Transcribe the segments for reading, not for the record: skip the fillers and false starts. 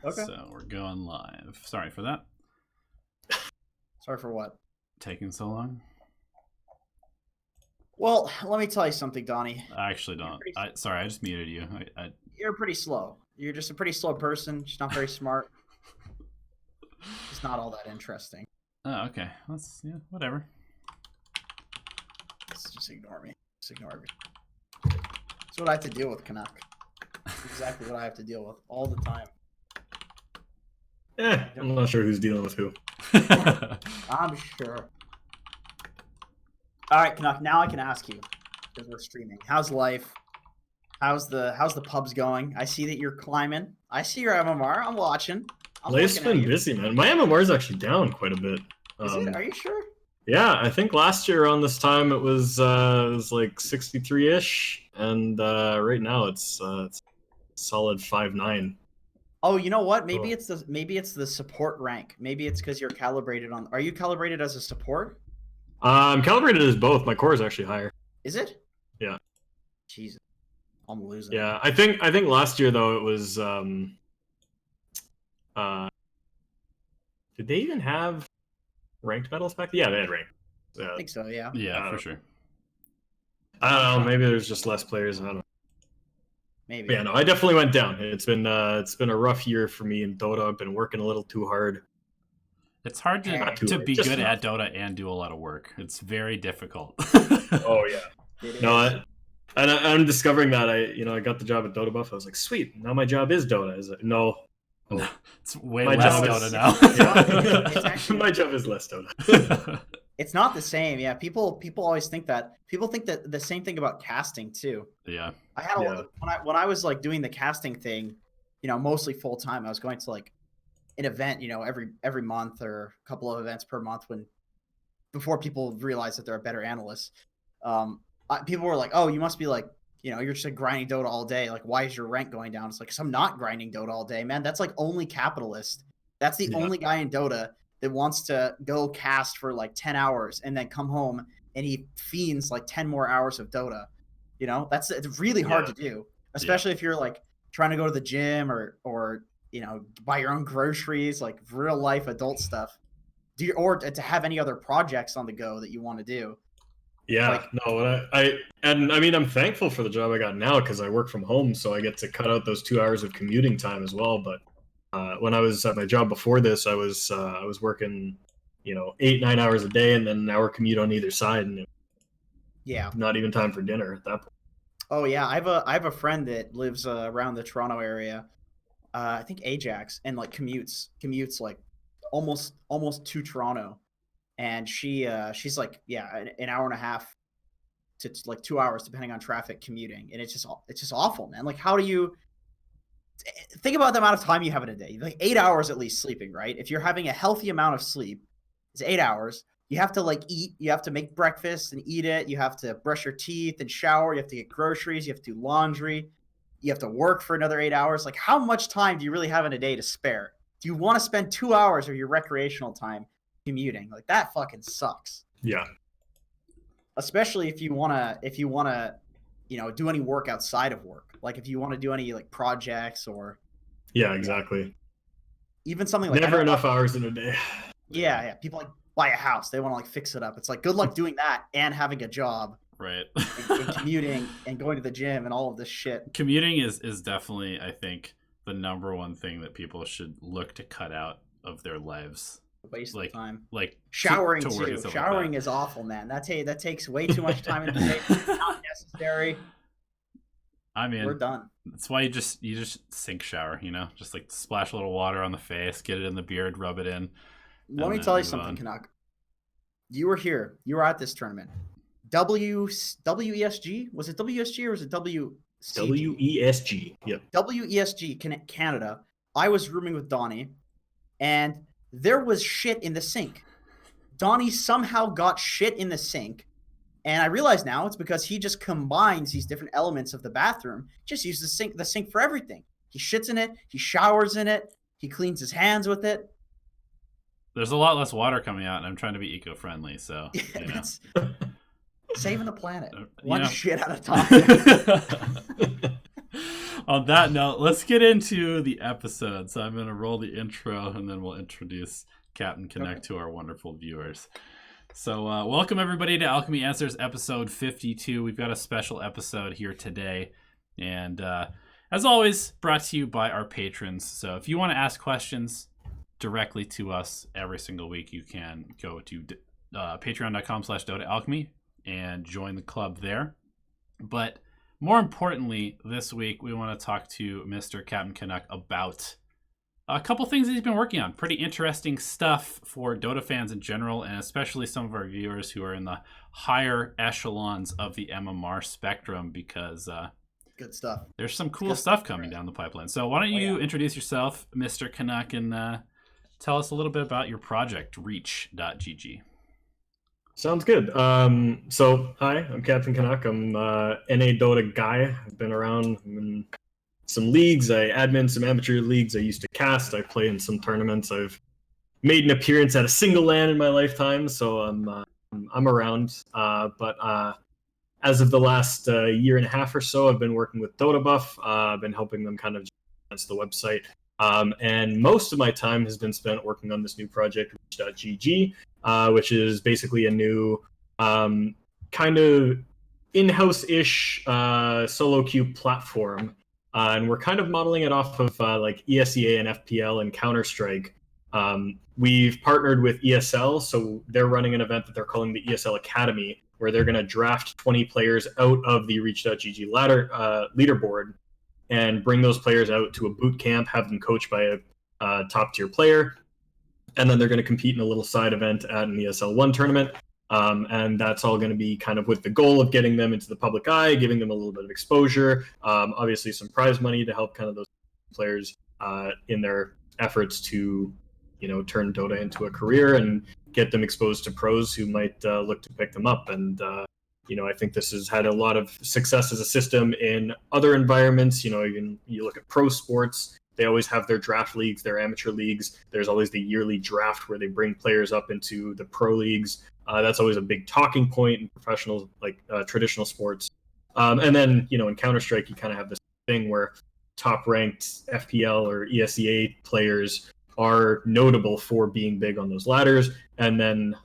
Okay. So we're going live. Sorry for that. Sorry for what? Taking so long. Well, let me tell you something, Donnie. I actually don't. Sorry, I just muted you. You're pretty slow. You're just a pretty slow person. Just not very smart. Just not all that interesting. Oh, okay. Whatever. Just ignore me. Just ignore everything. That's what I have to deal with, Canuck. That's exactly what I have to deal with all the time. I'm not sure who's dealing with who. I'm sure. All right, Canuck. Now I can ask you because we're streaming. How's life? How's the pubs going? I see that you're climbing. I see your MMR. I'm watching. Life's been busy, man. My MMR is actually down quite a bit. Is it? Are you sure? Yeah, I think last year around this time it was like 63-ish, and right now it's solid 5.9. Oh, you know what? Maybe it's the support rank. Maybe it's because you're calibrated on. Are you calibrated as a support? I'm calibrated as both. My core is actually higher. Is it? Yeah. Jesus, I'm losing. Yeah, I think last year though it was did they even have ranked medals back then? Yeah, they had ranked. I think so, yeah. Yeah, for sure. I don't know, maybe there's just less players, I don't know. Maybe. But yeah, no, I definitely went down. It's been a rough year for me in Dota. I've been working a little too hard. It's hard to be good at Dota and do a lot of work. It's very difficult. Oh yeah. No, I'm discovering that I got the job at DOTABUFF. I was like, sweet, now my job is Dota. Is it? No. It's way less Dota now. My job is less Dota. It's not the same. Yeah, people always think that. People think that the same thing about casting too. Yeah. I had when I was like doing the casting thing, mostly full time. I was going to like an event, every month or a couple of events per month before people realized that they're a better analyst. People were like, "Oh, you must be like, you're just like grinding Dota all day. Like, why is your rank going down?" It's like, "'Cause I'm not grinding Dota all day, man. That's like only capitalist. That's the only guy in Dota that wants to go cast for like 10 hours and then come home and he fiends like 10 more hours of Dota. It's really hard to do, especially if you're like trying to go to the gym or buy your own groceries, like real life adult stuff. Or to have any other projects on the go that you want to do. Yeah, I'm thankful for the job I got now because I work from home, so I get to cut out those 2 hours of commuting time as well. But when I was at my job before this, I was working, 8-9 hours a day, and then an hour commute on either side, and not even time for dinner at that point. Oh yeah, I have a friend that lives around the Toronto area. I think Ajax, and like commutes like almost to Toronto. And she's like, an hour and a half to like 2 hours, depending on traffic, commuting. And it's just awful, man. Like, how do you think about the amount of time you have in a day? Like 8 hours at least sleeping, right? If you're having a healthy amount of sleep, it's 8 hours. You have to like eat, you have to make breakfast and eat it. You have to brush your teeth and shower. You have to get groceries. You have to do laundry. You have to work for another 8 hours. Like, how much time do you really have in a day to spare? Do you want to spend 2 hours of your recreational time commuting? Like, that fucking sucks. Yeah. Especially if you wanna do any work outside of work. Like if you want to do any like projects or exactly. Even something like never enough hours in a day. Yeah. People like buy a house, they want to like fix it up. It's like good luck doing that and having a job. Right. and commuting and going to the gym and all of this shit. Commuting is definitely, I think, the number one thing that people should look to cut out of their lives. Waste of time. Like showering too. Showering is awful, man. That takes way too much time in the day. It's not necessary. I mean, we're done. That's why you just sink shower, just like splash a little water on the face, get it in the beard, rub it in. Let me tell you something, Canuck. You were here. You were at this tournament. WESG? Was it WSG or was it WCG? WESG. Yep. WESG Canada. I was rooming with Donnie, and there was shit in the sink. Donnie somehow got shit in the sink, and I realize now it's because he just combines these different elements of the bathroom. Just uses the sink for everything. He shits in it. He showers in it. He cleans his hands with it. There's a lot less water coming out, and I'm trying to be eco-friendly, so saving the planet one shit at a time. On that note, let's get into the episode. So I'm going to roll the intro, and then we'll introduce Cptn.Canuck to our wonderful viewers. So welcome everybody to Alchemy Answers episode 52. We've got a special episode here today, and as always, brought to you by our patrons. So if you want to ask questions directly to us every single week, you can go to patreon.com/Dota Alchemy and join the club there. But more importantly, this week we want to talk to Mr. Cptn.Canuck about a couple things that he's been working on. Pretty interesting stuff for Dota fans in general, and especially some of our viewers who are in the higher echelons of the MMR spectrum, because good stuff. There's some cool stuff coming down the pipeline. So why don't you introduce yourself, Mr. Canuck, and tell us a little bit about your project, Reach.gg. Sounds good. So, hi, I'm Cptn.Canuck. I'm NA Dota guy. I've been around in some leagues. I admin some amateur leagues. I used to cast. I play in some tournaments. I've made an appearance at a single LAN in my lifetime, so I'm around. But as of the last year and a half or so, I've been working with DOTABUFF. I've been helping them kind of advance the website. And most of my time has been spent working on this new project, Reach.gg, which is basically a new kind of in-house-ish solo queue platform. And we're kind of modeling it off of like ESEA and FPL and Counter-Strike. We've partnered with ESL, so they're running an event that they're calling the ESL Academy, where they're going to draft 20 players out of the Reach.gg leaderboard and bring those players out to a boot camp, have them coached by a top-tier player, and then they're going to compete in a little side event at an ESL 1 tournament. And that's all going to be kind of with the goal of getting them into the public eye, giving them a little bit of exposure, obviously some prize money to help kind of those players in their efforts to, turn Dota into a career and get them exposed to pros who might look to pick them up. And, I think this has had a lot of success as a system in other environments. You look at pro sports. They always have their draft leagues, their amateur leagues. There's always the yearly draft where they bring players up into the pro leagues. That's always a big talking point in professional, traditional sports. And then, in Counter-Strike, you kind of have this thing where top-ranked FPL or ESEA players are notable for being big on those ladders. And then,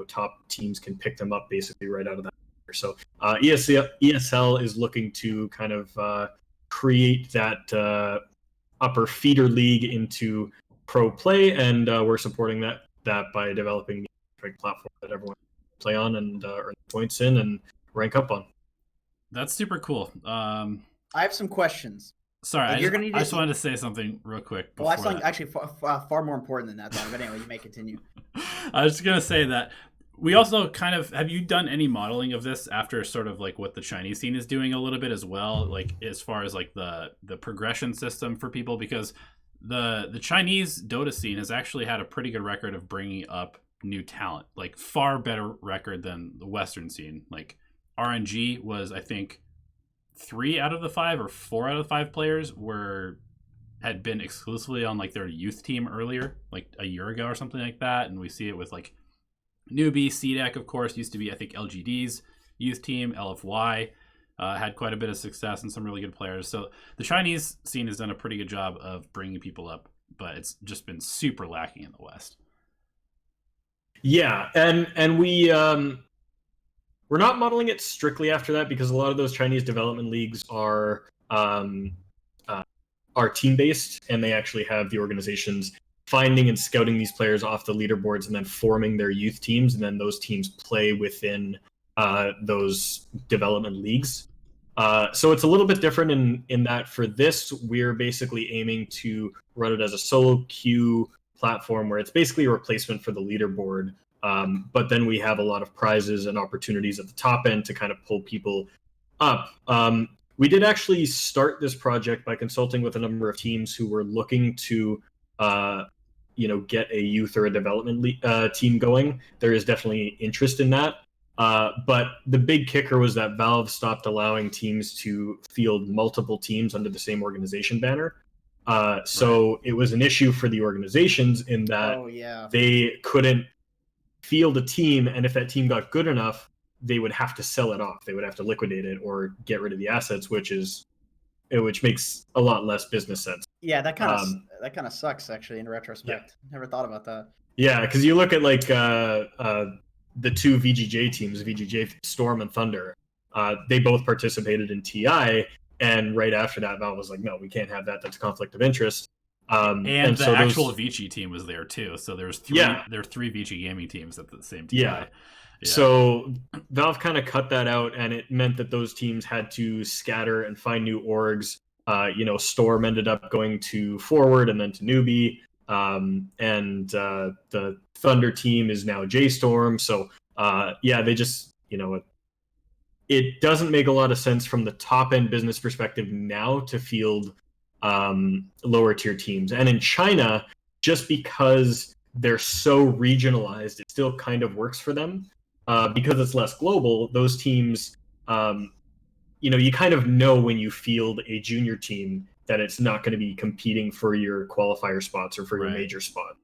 top teams can pick them up basically right out of that. So ESL is looking to kind of create that upper feeder league into pro play, and we're supporting that by developing the platform that everyone can play on and earn points in and rank up on. That's super cool. I have some questions. Sorry, I just wanted to say something real quick. Well, that's actually far more important than that, though. But anyway, you may continue. I was just going to say that we also kind of, have you done any modeling of this after sort of like what the Chinese scene is doing a little bit as well, like as far as like the progression system for people? Because the Chinese Dota scene has actually had a pretty good record of bringing up new talent, like far better record than the Western scene. Like RNG was, I think, 3 out of the 5 or 4 out of the 5 players had been exclusively on like their youth team earlier, like a year ago or something like that. And we see it with like Newbie, CDEC, of course, used to be, I think, LGD's youth team. LFY had quite a bit of success and some really good players. So the Chinese scene has done a pretty good job of bringing people up, but it's just been super lacking in the West. Yeah, and we're not modeling it strictly after that, because a lot of those Chinese development leagues are team-based, and they actually have the organizations finding and scouting these players off the leaderboards and then forming their youth teams, and then those teams play within those development leagues. So it's a little bit different in that for this, we're basically aiming to run it as a solo queue platform where it's basically a replacement for the leaderboard. But then we have a lot of prizes and opportunities at the top end to kind of pull people up. We did actually start this project by consulting with a number of teams who were looking to, get a youth or a development team going. There is definitely interest in that. But the big kicker was that Valve stopped allowing teams to field multiple teams under the same organization banner. So it was an issue for the organizations in that they couldn't field a team, and if that team got good enough, they would have to sell it off. They would have to liquidate it or get rid of the assets, which is which makes a lot less business sense. Yeah, that kind of sucks actually in retrospect. Never thought about that. Yeah, because you look at like the two VGJ teams, VGJ Storm and Thunder. They both participated in TI, and right after that, Valve was like, "No, we can't have that. That's a conflict of interest." And the so actual Vici team was there too. So there were three Vici gaming teams at the same TI. Yeah. So Valve kind of cut that out, and it meant that those teams had to scatter and find new orgs. Storm ended up going to Forward and then to Newbie. And the Thunder team is now JStorm. So they just, it doesn't make a lot of sense from the top end business perspective now to field lower tier teams. And in China, just because they're so regionalized, it still kind of works for them. Because it's less global, those teams, you kind of know when you field a junior team that it's not going to be competing for your qualifier spots or for your major spot.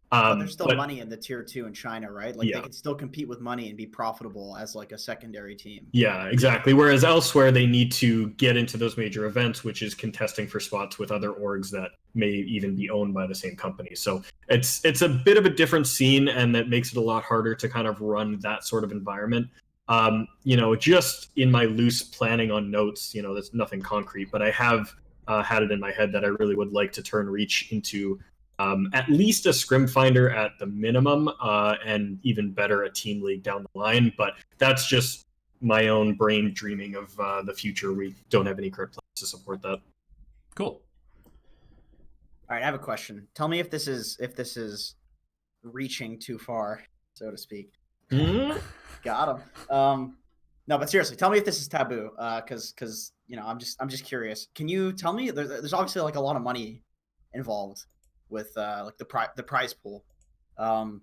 But there's still money in the tier 2 in China, right? Like they can still compete with money and be profitable as like a secondary team. Yeah, exactly. Whereas elsewhere, they need to get into those major events, which is contesting for spots with other orgs that may even be owned by the same company. So it's a bit of a different scene, and that makes it a lot harder to kind of run that sort of environment. Just in my loose planning on notes, there's nothing concrete, but I have had it in my head that I really would like to turn Reach into at least a scrim finder at the minimum, and even better a team league down the line. But that's just my own brain dreaming of the future. We don't have any current plans to support that. Cool. All right, I have a question. Tell me if this is reaching too far, so to speak. Got him. No, but seriously, tell me if this is taboo, because I'm just curious. Can you tell me? There's obviously like a lot of money involved with like the prize pool. Can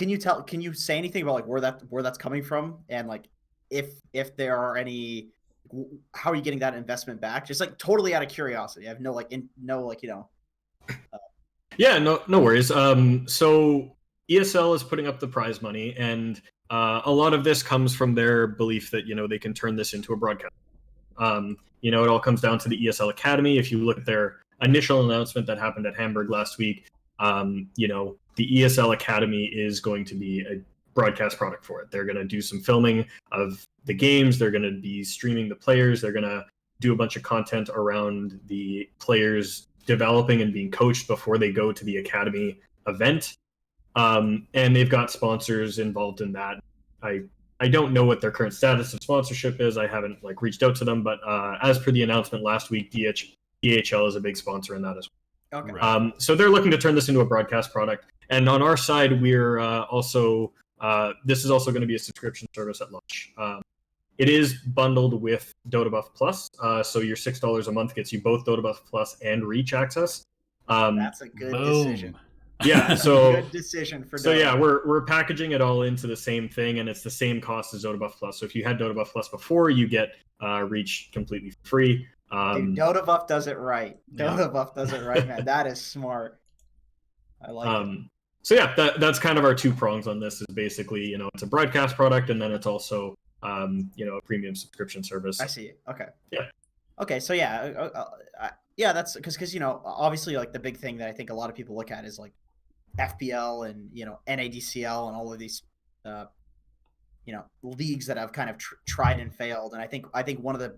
you say anything about like where that's coming from, and like if there are any, how are you getting that investment back? Just like totally out of curiosity. I have Yeah, no worries. So ESL is putting up the prize money, and a lot of this comes from their belief that they can turn this into a broadcast. It all comes down to the ESL Academy. If you look at their initial announcement that happened at Hamburg last week, the ESL Academy is going to be a broadcast product for it. They're going to do some filming of the games. They're going to be streaming the players. They're going to do a bunch of content around the players developing and being coached before they go to the Academy event. And they've got sponsors involved in that. I don't know what their current status of sponsorship is. I haven't reached out to them, but as per the announcement last week, DHL is a big sponsor in that as well. Okay. So they're looking to turn this into a broadcast product. And on our side, we're also this is also going to be a subscription service at launch. It is bundled with DOTABUFF Plus, so your $6 a month gets you both DOTABUFF Plus and Reach access. That's a good decision. Yeah, so good decision for. So yeah, we're packaging it all into the same thing, and it's the same cost as DOTABUFF Plus. So if you had DOTABUFF Plus before, you get Reach completely free. Dude, DOTABUFF does it right. Yeah. DOTABUFF does it right, man. That is smart. I like it. So yeah, that's kind of our two prongs on this. Is basically it's a broadcast product, and then it's also a premium subscription service. I see. Okay. Yeah. Okay, so yeah, that's because obviously like the big thing that I think a lot of people look at is like FPL and NADCL and all of these leagues that have kind of tried and failed, and I think one of the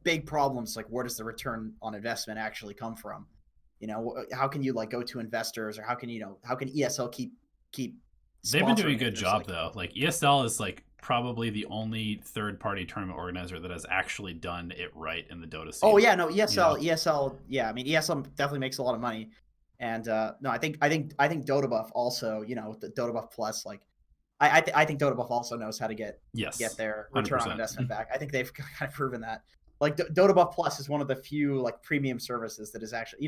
big problems, like, where does the return on investment actually come from? How can you go to investors, or how can ESL keep They've been doing a sponsoring good it? job though. Like ESL is probably the only third-party tournament organizer that has actually done it right in the Dota scene. Oh yeah, no, ESL, yeah. I mean, ESL definitely makes a lot of money, and no, I think DOTABUFF also, the DOTABUFF Plus, I think DOTABUFF also knows how to get their return 100%. on investment back. I think they've kind of proven that. DOTABUFF Plus is one of the few premium services that is actually,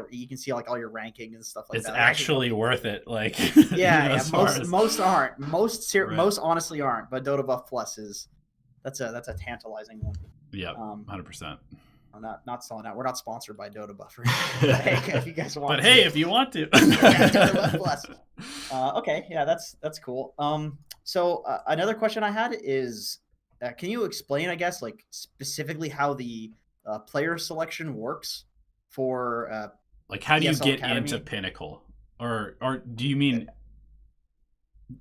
you can see all your ranking and stuff like it's that. It's actually worth it. Yeah, most aren't. Most honestly aren't. But DOTABUFF Plus that's a tantalizing one. Yeah, 100%. I'm not selling out. We're not sponsored by DOTABUFF. Hey, if you guys want. But hey, if you want to. Yeah, DOTABUFF Plus. Okay, yeah, that's cool. So another question I had is, can you explain, I guess, specifically how the player selection works for like how do you ESL get Academy. into Pinnacle, or do you mean?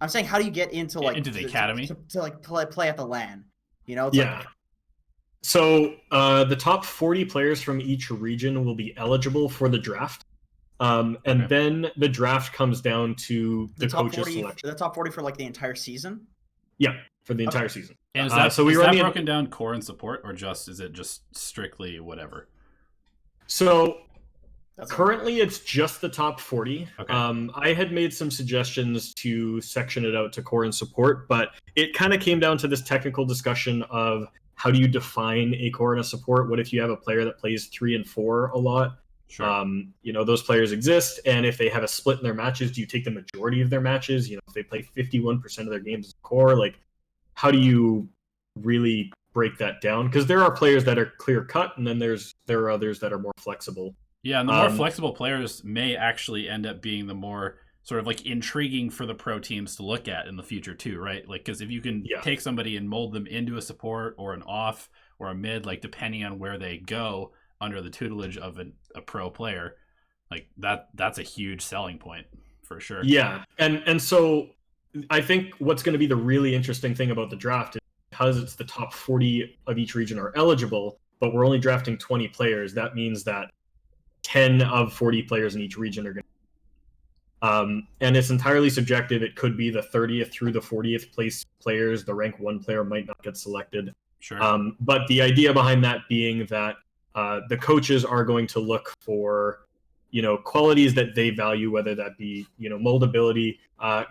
I'm saying, how do you get into like into the academy to like play at the LAN? You know, it's Yeah. like, So the top 40 players from each region will be eligible for the draft. And Okay. then the draft comes down to the top coaches 40, selection. the top 40 for like the entire season. Yeah, for the entire Okay. season. And is that, so we is run that the broken down core and support, or is it just strictly whatever? So That's currently it's just the top 40. Okay. I had made some suggestions to section it out to core and support, but it kind of came down to this technical discussion of how do you define a core and a support? What if you have a player that plays 3 and 4 a lot? Sure. You know, those players exist, and if they have a split in their matches, do you take the majority of their matches? You know, if they play 51% of their games as a core, like, how do you really break that down? Because there are players that are clear cut, and then there are others that are more flexible. Yeah, and the more flexible players may actually end up being the more sort of like intriguing for the pro teams to look at in the future too, right? Like, because if you can take somebody and mold them into a support or an off or a mid, like depending on where they go under the tutelage of a pro player, like that's a huge selling point for sure. Yeah, and so I think what's going to be the really interesting thing about the draft is because it's the top 40 of each region are eligible, but we're only drafting 20 players. That means that 10 of 40 players in each region are going to. And it's entirely subjective. It could be the 30th through the 40th place players. The rank 1 player might not get selected. Sure. But the idea behind that being that the coaches are going to look for, you know, qualities that they value, whether that be, you know, moldability.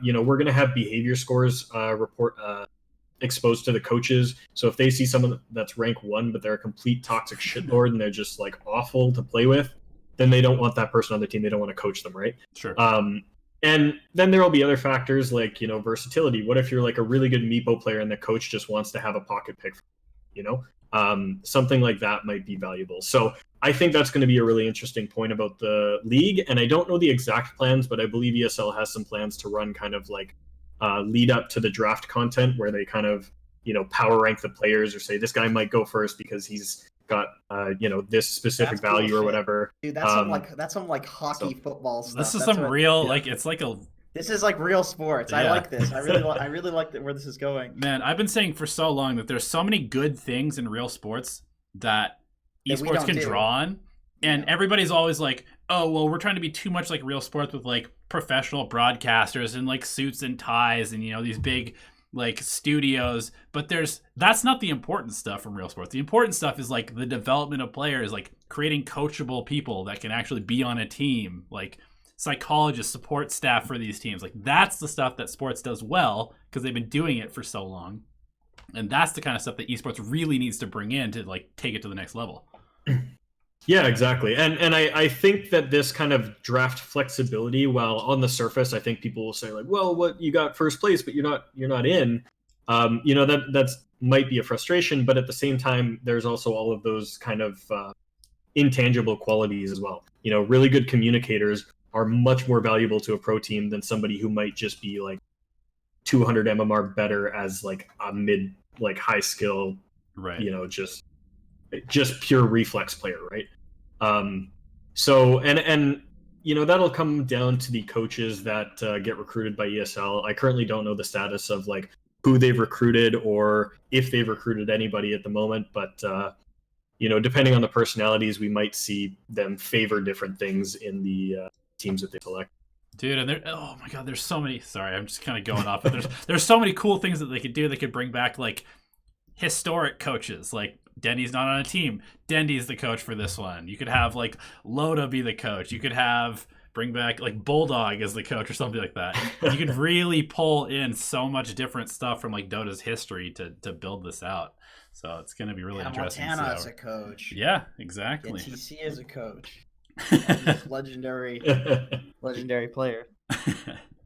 You know, we're going to have behavior scores exposed to the coaches. So if they see someone that's rank 1, but they're a complete toxic shitlord and they're just like awful to play with, then they don't want that person on the team. They don't want to coach them, right? Sure. And then there will be other factors like, you know, versatility. What if you're like a really good Meepo player and the coach just wants to have a pocket pick, you know? Something like that might be valuable. So I think that's going to be a really interesting point about the league. And I don't know the exact plans, but I believe ESL has some plans to run kind of like lead up to the draft content where they kind of, you know, power rank the players or say this guy might go first because he's got you know, this specific value or whatever. Dude, that's some hockey football stuff. This is some real like this is like real sports. Yeah. I like this. I really like where this is going. Man, I've been saying for so long that there's so many good things in real sports that esports can draw on, and everybody's always like, oh well, we're trying to be too much like real sports with like professional broadcasters and like suits and ties and, you know, these big like studios, but that's not the important stuff from real sports. The important stuff is like the development of players, like creating coachable people that can actually be on a team, like psychologists, support staff for these teams. Like that's the stuff that sports does well because they've been doing it for so long, and that's the kind of stuff that esports really needs to bring in to like take it to the next level. Yeah, exactly. And I think that this kind of draft flexibility, while on the surface, I think people will say like, well, what, you got first place, but you're not in. You know, that's might be a frustration, but at the same time, there's also all of those kind of intangible qualities as well. You know, really good communicators are much more valuable to a pro team than somebody who might just be like 200 MMR better as like a mid, like high skill, right? You know, just pure reflex player, right? So and you know, that'll come down to the coaches that get recruited by ESL. I currently don't know the status of like who they've recruited or if they've recruited anybody at the moment, but you know, depending on the personalities, we might see them favor different things in the teams that they select. Dude, and oh my god, there's so many. Sorry, I'm just kind of going off, but there's so many cool things that they could do. They could bring back like historic coaches, like Dendy's not on a team. Dendy's the coach for this one. You could have like Loda be the coach. You could bring back like Bulldog as the coach or something like that. You could really pull in so much different stuff from like Dota's history to build this out. So it's going to be really interesting. Montana as a coach. Yeah, exactly. TC as a coach. legendary player.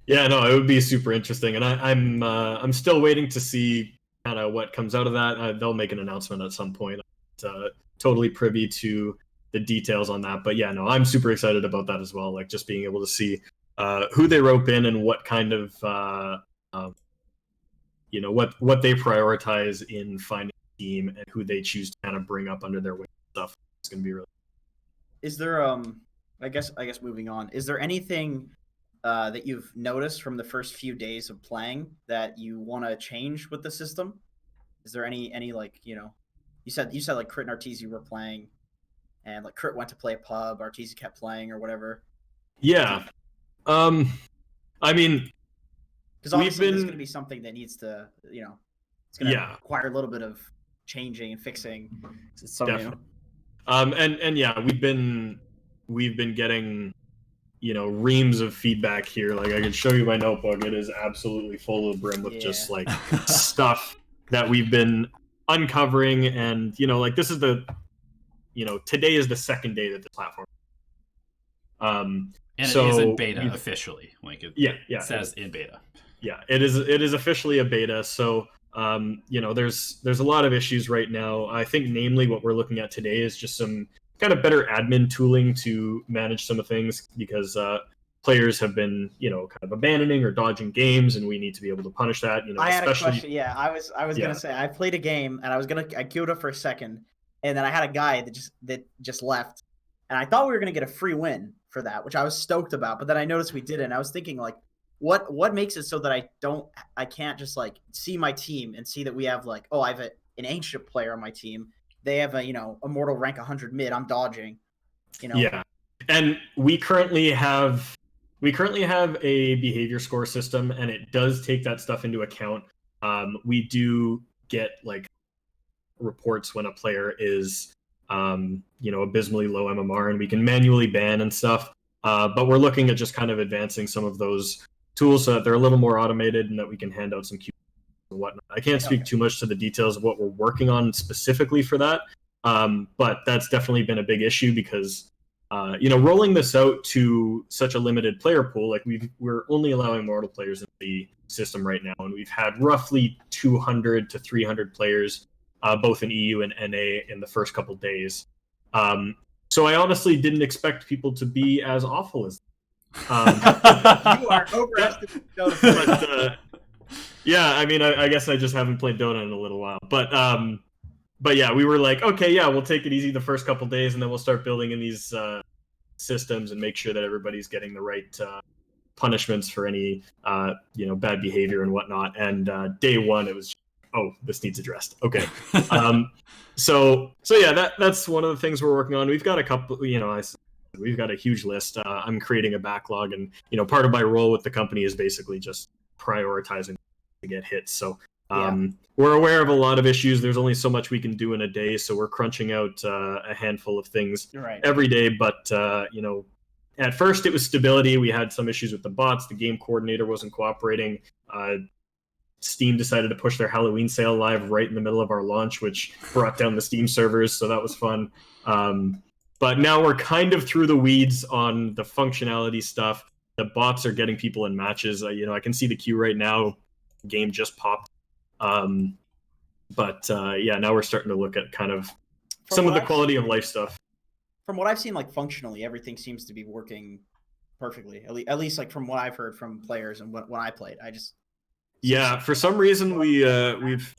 Yeah, no, it would be super interesting, and I'm still waiting to see kind of what comes out of that. They'll make an announcement at some point. Totally privy to the details on that, but yeah, no, I'm super excited about that as well. Like just being able to see who they rope in and what kind of you know, what they prioritize in finding a team and who they choose to kind of bring up under their wing and stuff. It's going to be really. Is there I guess moving on, is there anything that you've noticed from the first few days of playing that you want to change with the system? Is there any like, you know, you said like Crit and Arteezy were playing, and like Crit went to play a pub, Arteezy kept playing or whatever. Yeah. I mean, because obviously there's going to be something that needs to, you know, it's going to require a little bit of changing and fixing. It's so new. And yeah, we've been getting, you know, reams of feedback here. Like I can show you my notebook. It is absolutely full of brim with just like stuff that we've been uncovering. And, you know, like this is today is the second day that the platform. And so it is in beta officially. Like it says in beta. Yeah, it is officially a beta. So, you know, there's a lot of issues right now. I think namely what we're looking at today is just some kind of better admin tooling to manage some of things, because players have been, you know, kind of abandoning or dodging games, and we need to be able to punish that. You know, I had a question. Yeah, I was gonna say, I played a game and I queued up for a second, and then I had a guy that just left, and I thought we were gonna get a free win for that, which I was stoked about. But then I noticed we didn't. I was thinking like, what makes it so that I can't just like see my team and see that we have like, oh, I have an ancient player on my team. They have a, you know, immortal rank 100 mid. I'm dodging, you know. Yeah, and we currently have a behavior score system, and it does take that stuff into account. We do get like reports when a player is, you know, abysmally low MMR, and we can manually ban and stuff. But we're looking at just kind of advancing some of those tools so that they're a little more automated and that we can hand out some Q and whatnot. I can't speak too much to the details of what we're working on specifically for that, but that's definitely been a big issue because, you know, rolling this out to such a limited player pool, like we're only allowing mortal players in the system right now, and we've had roughly 200 to 300 players, both in EU and NA, in the first couple days. So I honestly didn't expect people to be as awful as you are overestimating Dota. Yeah, I mean, I guess I just haven't played Dota in a little while, but yeah, we were like, okay, yeah, we'll take it easy the first couple days, and then we'll start building in these systems and make sure that everybody's getting the right punishments for any you know, bad behavior and whatnot. And day one, it was, oh, this needs addressed. Okay. So yeah, that's one of the things we're working on. We've got a couple, you know, we've got a huge list. I'm creating a backlog, and, you know, part of my role with the company is basically just prioritizing to get hits. So we're aware of a lot of issues. There's only so much we can do in a day, so we're crunching out a handful of things every day. But you know, at first it was stability. We had some issues with the bots. The game coordinator wasn't cooperating. Steam decided to push their Halloween sale live right in the middle of our launch, which brought down the Steam servers, so that was fun. But now we're kind of through the weeds on the functionality stuff. The bots are getting people in matches. You know, I can see the queue right now. Game just popped. But yeah, now we're starting to look at kind of some of the quality of life stuff. From what I've seen, like functionally, everything seems to be working perfectly. At least like from what I've heard from players and when I played, yeah, for some reason we've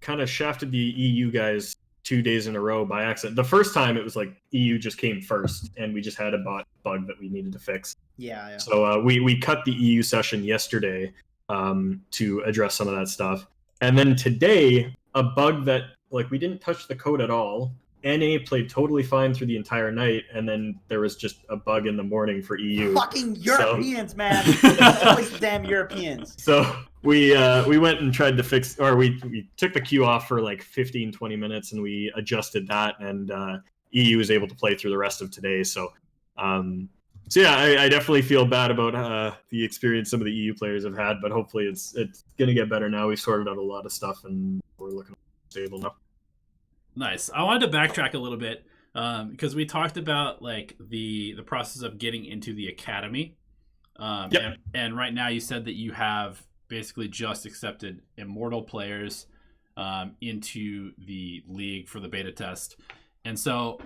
kind of shafted the EU guys 2 days in a row by accident. The first time it was like EU just came first, and we just had a bot bug that we needed to fix. Yeah. So we cut the EU session yesterday to address some of that stuff, and then today a bug that, like, we didn't touch the code at all. NA played totally fine through the entire night, and then there was just a bug in the morning for EU. Fucking Europeans, man! Always the damn Europeans. So we went and tried to fix, or we took the queue off for like 15-20 minutes, and we adjusted that, and EU was able to play through the rest of today. So yeah, I definitely feel bad about the experience some of the EU players have had, but hopefully it's gonna get better now. We've sorted out a lot of stuff, and we're looking stable now. Nice. I wanted to backtrack a little bit because we talked about like the process of getting into the academy. And right now you said that you have basically just accepted immortal players into the league for the beta test. And so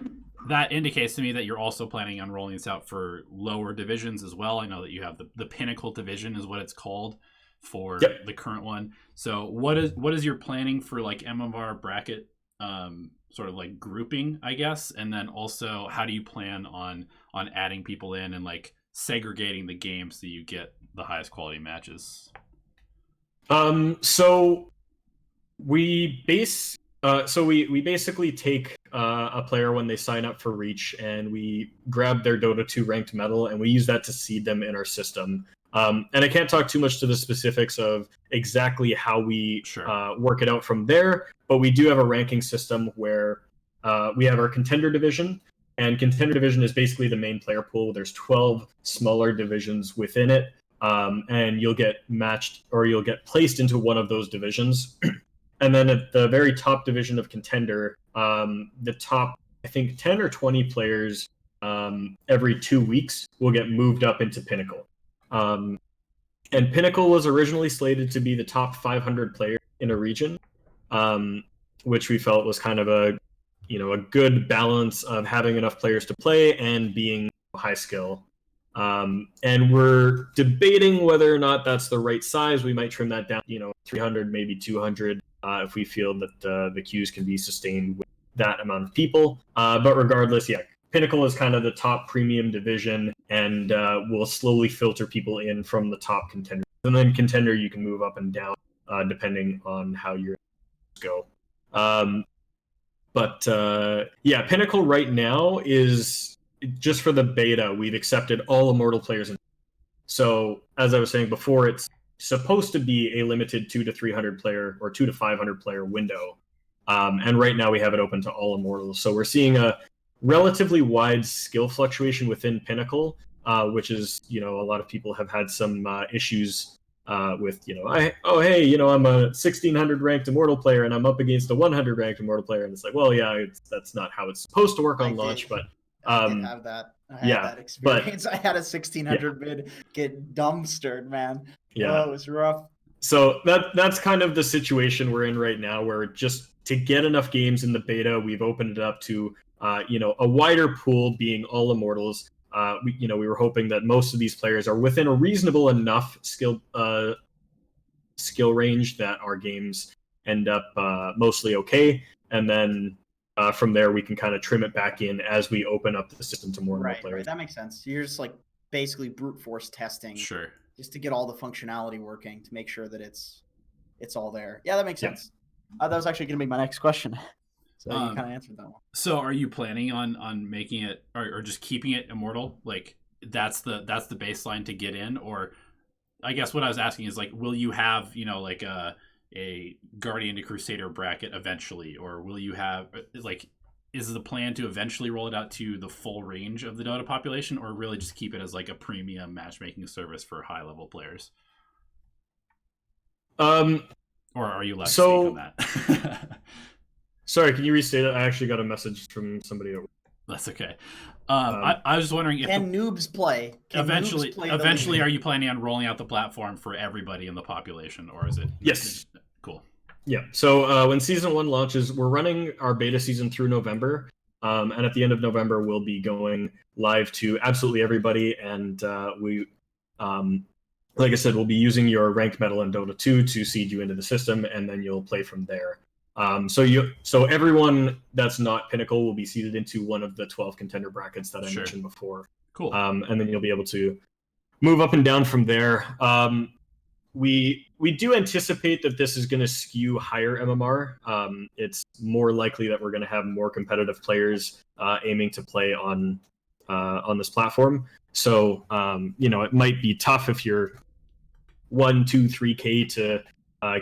that indicates to me that you're also planning on rolling this out for lower divisions as well. I know that you have the Pinnacle division is what it's called for the current one. So what is your planning for like MMR bracket sort of like grouping, I guess, and then also how do you plan on adding people in and like segregating the game so you get the highest quality matches? So we basically take a player when they sign up for Reach, and we grab their Dota 2 ranked medal, and we use that to seed them in our system. And I can't talk too much to the specifics of exactly how we work it out from there, but we do have a ranking system where we have our contender division, and contender division is basically the main player pool. There's 12 smaller divisions within it, and you'll get matched or you'll get placed into one of those divisions. And then at the very top division of contender, the top, I think, 10 or 20 players every 2 weeks will get moved up into Pinnacle. And Pinnacle was originally slated to be the top 500 players in a region, which we felt was kind of a good balance of having enough players to play and being high skill. And we're debating whether or not that's the right size. We might trim that down, 300, maybe 200, if we feel that the queues can be sustained with that amount of people. But regardless, Pinnacle is kind of the top premium division, and we'll slowly filter people in from the top contender. And then contender, you can move up and down depending on how your go. Pinnacle right now is just for the beta. We've accepted all Immortal players. So as I was saying before, it's supposed to be a limited 2 to 300 player or 2 to 500 player window. And right now we have it open to all Immortals. So we're seeing a relatively wide skill fluctuation within Pinnacle, which is, a lot of people have had some issues with, I'm a 1600 ranked Immortal player and I'm up against a 100 ranked Immortal player. And it's like, well, that's not how it's supposed to work on launch. But I did have that. I had that experience. I had a 1600 mid get dumpstered, man. Yeah, it was rough. So that's kind of the situation we're in right now, where just to get enough games in the beta, we've opened it up to a wider pool, being all Immortals. We were hoping that most of these players are within a reasonable enough skill range that our games end up mostly okay, and then from there we can kind of trim it back in as we open up the system to more and more players. Right, that makes sense. You're just like basically brute force testing, just to get all the functionality working to make sure that it's all there. Yeah, that makes sense. That was actually going to be my next question. So you kind of answered that one. So are you planning on making it or just keeping it Immortal? Like that's the baseline to get in? Or I guess what I was asking is, like, will you have, like a Guardian to Crusader bracket eventually? Or will you have, like, is the plan to eventually roll it out to the full range of the Dota population, or really just keep it as like a premium matchmaking service for high level players? Or are you left to speak on that? Sorry, can you restate it? I actually got a message from somebody at work. That's okay. I was just wondering if noobs play? Eventually, are you planning on rolling out the platform for everybody in the population, or is it? Yes. Cool. Yeah. So when Season 1 launches, we're running our beta season through November. And at the end of November, we'll be going live to absolutely everybody. And we, like I said, we'll be using your ranked medal in Dota 2 to seed you into the system, and then you'll play from there. So everyone that's not Pinnacle will be seeded into one of the 12 contender brackets that I mentioned before. Cool. And then you'll be able to move up and down from there. We do anticipate that this is going to skew higher MMR. It's more likely that we're going to have more competitive players aiming to play on this platform. So it might be tough if you're 1, 2, 3K to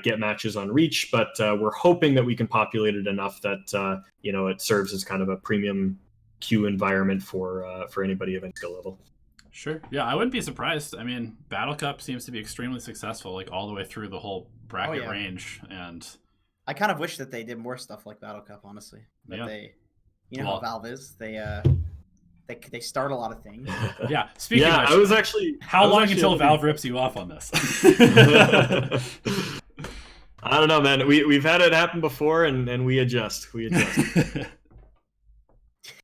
get matches on Reach, but we're hoping that we can populate it enough that it serves as kind of a premium queue environment for anybody of any skill level. Sure. Yeah, I wouldn't be surprised. I mean, Battle Cup seems to be extremely successful, like all the way through the whole bracket range. And I kind of wish that they did more stuff like Battle Cup, honestly. That they, how Valve is. They start a lot of things. Yeah. Speaking of which, I was actually. How long until Valve rips you off on this? I don't know, man. We've had it happen before, and we adjust.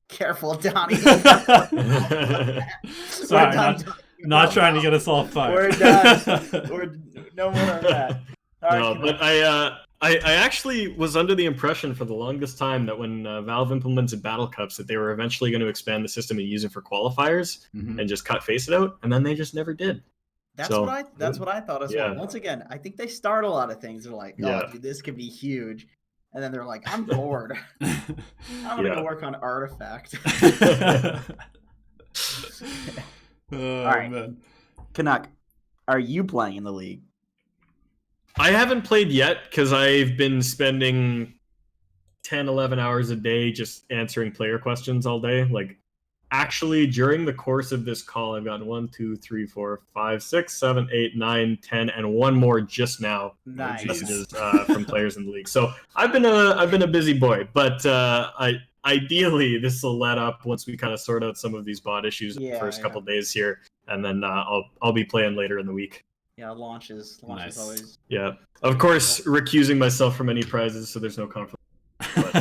Careful, Donnie. Sorry, not trying to get us all fired. We're done. No more of that. No, but I actually was under the impression for the longest time that when Valve implemented Battle Cups, that they were eventually going to expand the system and use it for qualifiers and just cut face it out, and then they just never did. That's what I thought as well. Yeah. Once again, I think they start a lot of things. They're like, oh, Yeah. dude, this could be huge. And then they're like, I'm bored. I'm gonna go work on Artifact. All right. Man. Canuck, are you playing in the league? I haven't played yet because I've been spending 10, 11 hours a day just answering player questions all day. Like, actually, during the course of this call, I've gotten 1, 2, 3, 4, 5, 6, 7, 8, 9, 10, and one more just now. Nice. Messages from players in the league. So I've been a busy boy, but ideally this will let up once we kind of sort out some of these bot issues in the first couple days here, and then I'll be playing later in the week. Yeah, launches Nice. always. Yeah, of course, recusing myself from any prizes, so there's no conflict. But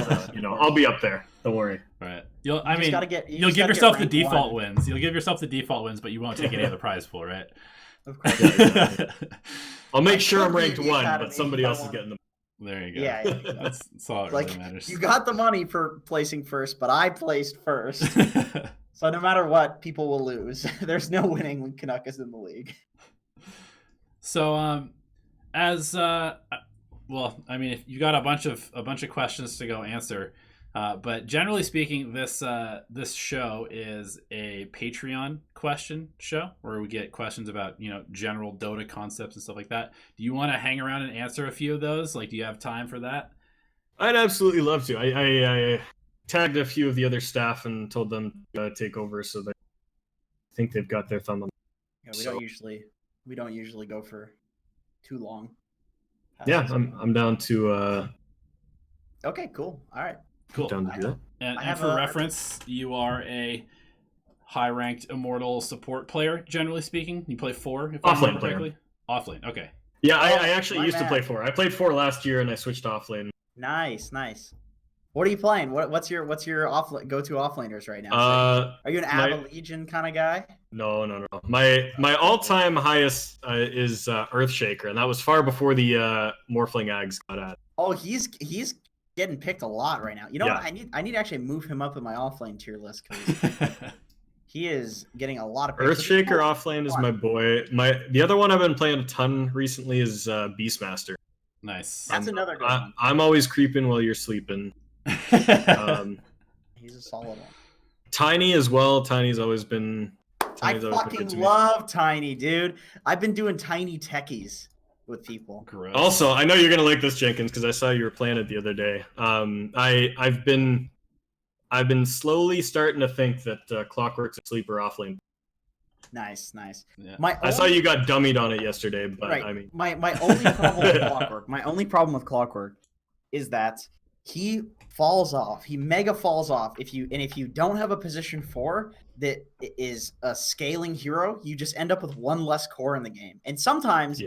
I'll be up there. Don't worry. Right. You'll give yourself the default wins. You'll give yourself the default wins, but you won't take any of the prize pool, right? Of course. Exactly. I'll make sure I'm ranked 1, but somebody else is getting them. There you go. Yeah. That's all that really matters. You got the money for placing first, but I placed first. So no matter what, people will lose. There's no winning when Canuck is in the league. So, well, I mean, if you got a bunch of questions to go answer, but generally speaking, this show is a Patreon question show where we get questions about general Dota concepts and stuff like that. Do you want to hang around and answer a few of those? Like, do you have time for that? I'd absolutely love to. I tagged a few of the other staff and told them to take over, so they think they've got their thumb on. Yeah, we don't usually go for too long. Yeah, I'm down to. Okay, cool. All right. Cool. Down to do that. And for reference, you are a high-ranked immortal support player, generally speaking. You play 4, if I remember correctly. Offlane, okay. Yeah, I actually used to play 4. I played 4 last year, and I switched to offlane. Nice. What are you playing? What's your go-to offlaners right now? Are you an Abba Legion kind of guy? No. My all-time highest is Earthshaker, and that was far before the Morphling Ags got added. Oh, he's getting picked a lot right now. You know what? I need to actually move him up in my offlane tier list because he is getting a lot of picks. Earthshaker offlane is my boy. The other one I've been playing a ton recently is Beastmaster. Nice. That's another good one. I'm always creeping while you're sleeping. He's a solid one. Tiny as well. Tiny's always been. I fucking love Tiny, dude. I've been doing Tiny techies with people. Gross. Also, I know you're gonna like this, Jenkins, because I saw you were playing it the other day. I've been slowly starting to think that Clockwork's a sleeper offlane. Nice. Yeah. I saw you got dummied on it yesterday, but right. I mean, my only problem with Clockwork. My only problem with Clockwork is that he falls off. He mega falls off. If you don't have a position 4 that is a scaling hero, you just end up with 1 less core in the game. And sometimes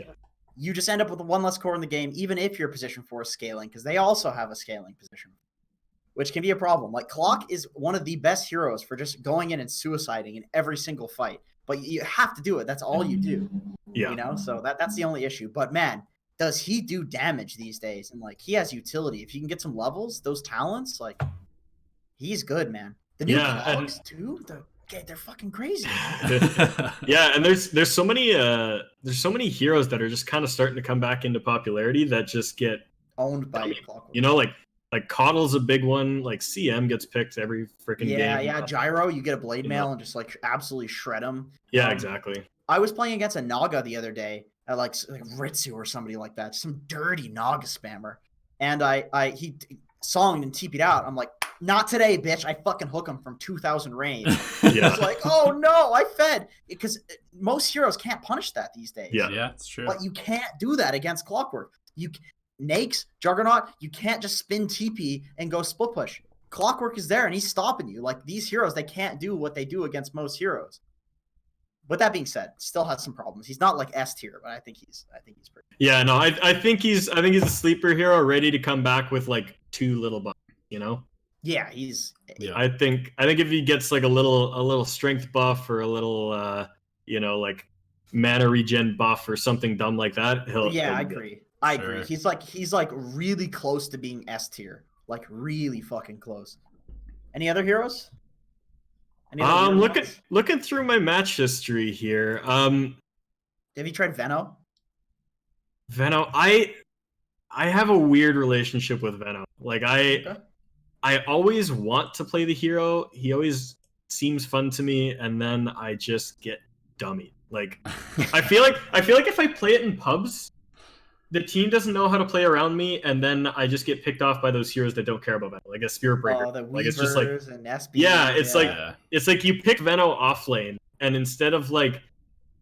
you just end up with 1 less core in the game, even if your position 4 is scaling, because they also have a scaling position, which can be a problem. Like, Clock is one of the best heroes for just going in and suiciding in every single fight. But you have to do it. That's all you do. Yeah. So that's the only issue. But man, does he do damage these days? And like, he has utility. If you can get some levels, those talents, like, he's good, man. The new Clogs too. They're fucking crazy. Yeah, and there's so many heroes that are just kind of starting to come back into popularity that just get owned by Clockwork. Like Coddle's a big one. Like CM gets picked every freaking game. Yeah. Gyro, you get a blade mail and just like absolutely shred him. Yeah, exactly. I was playing against a Naga the other day at like Ritsu or somebody like that, some dirty Naga spammer, and he songed and TP'd out. I'm like, not today, bitch. I fucking hook him from 2,000 range. It's like, oh no, I fed, because most heroes can't punish that these days. Yeah, it's true. But you can't do that against Clockwork. Nakes, Juggernaut, you can't just spin TP and go split push. Clockwork is there and he's stopping you. Like, these heroes, they can't do what they do against most heroes. But that being said, still has some problems. He's not like S tier, but I think he's pretty. Yeah, no, I think he's a sleeper hero ready to come back with like 2 little buffs, Yeah, I think if he gets like a little strength buff or a little like mana regen buff or something dumb like that, he'll I be agree. I agree. Sure. He's like really close to being S tier. Like really fucking close. Any other heroes? Any other weird ones? Looking through my match history here. Have you tried Veno? Veno, I have a weird relationship with Veno. Like Okay. I always want to play the hero. He always seems fun to me, and then I just get dummied. Like I feel like if I play it in pubs, the team doesn't know how to play around me, and then I just get picked off by those heroes that don't care about Veno, like a Spirit Breaker. Oh, the Like Weavers it's just like and SB. yeah, it's Yeah. like you pick Veno off lane, and instead of like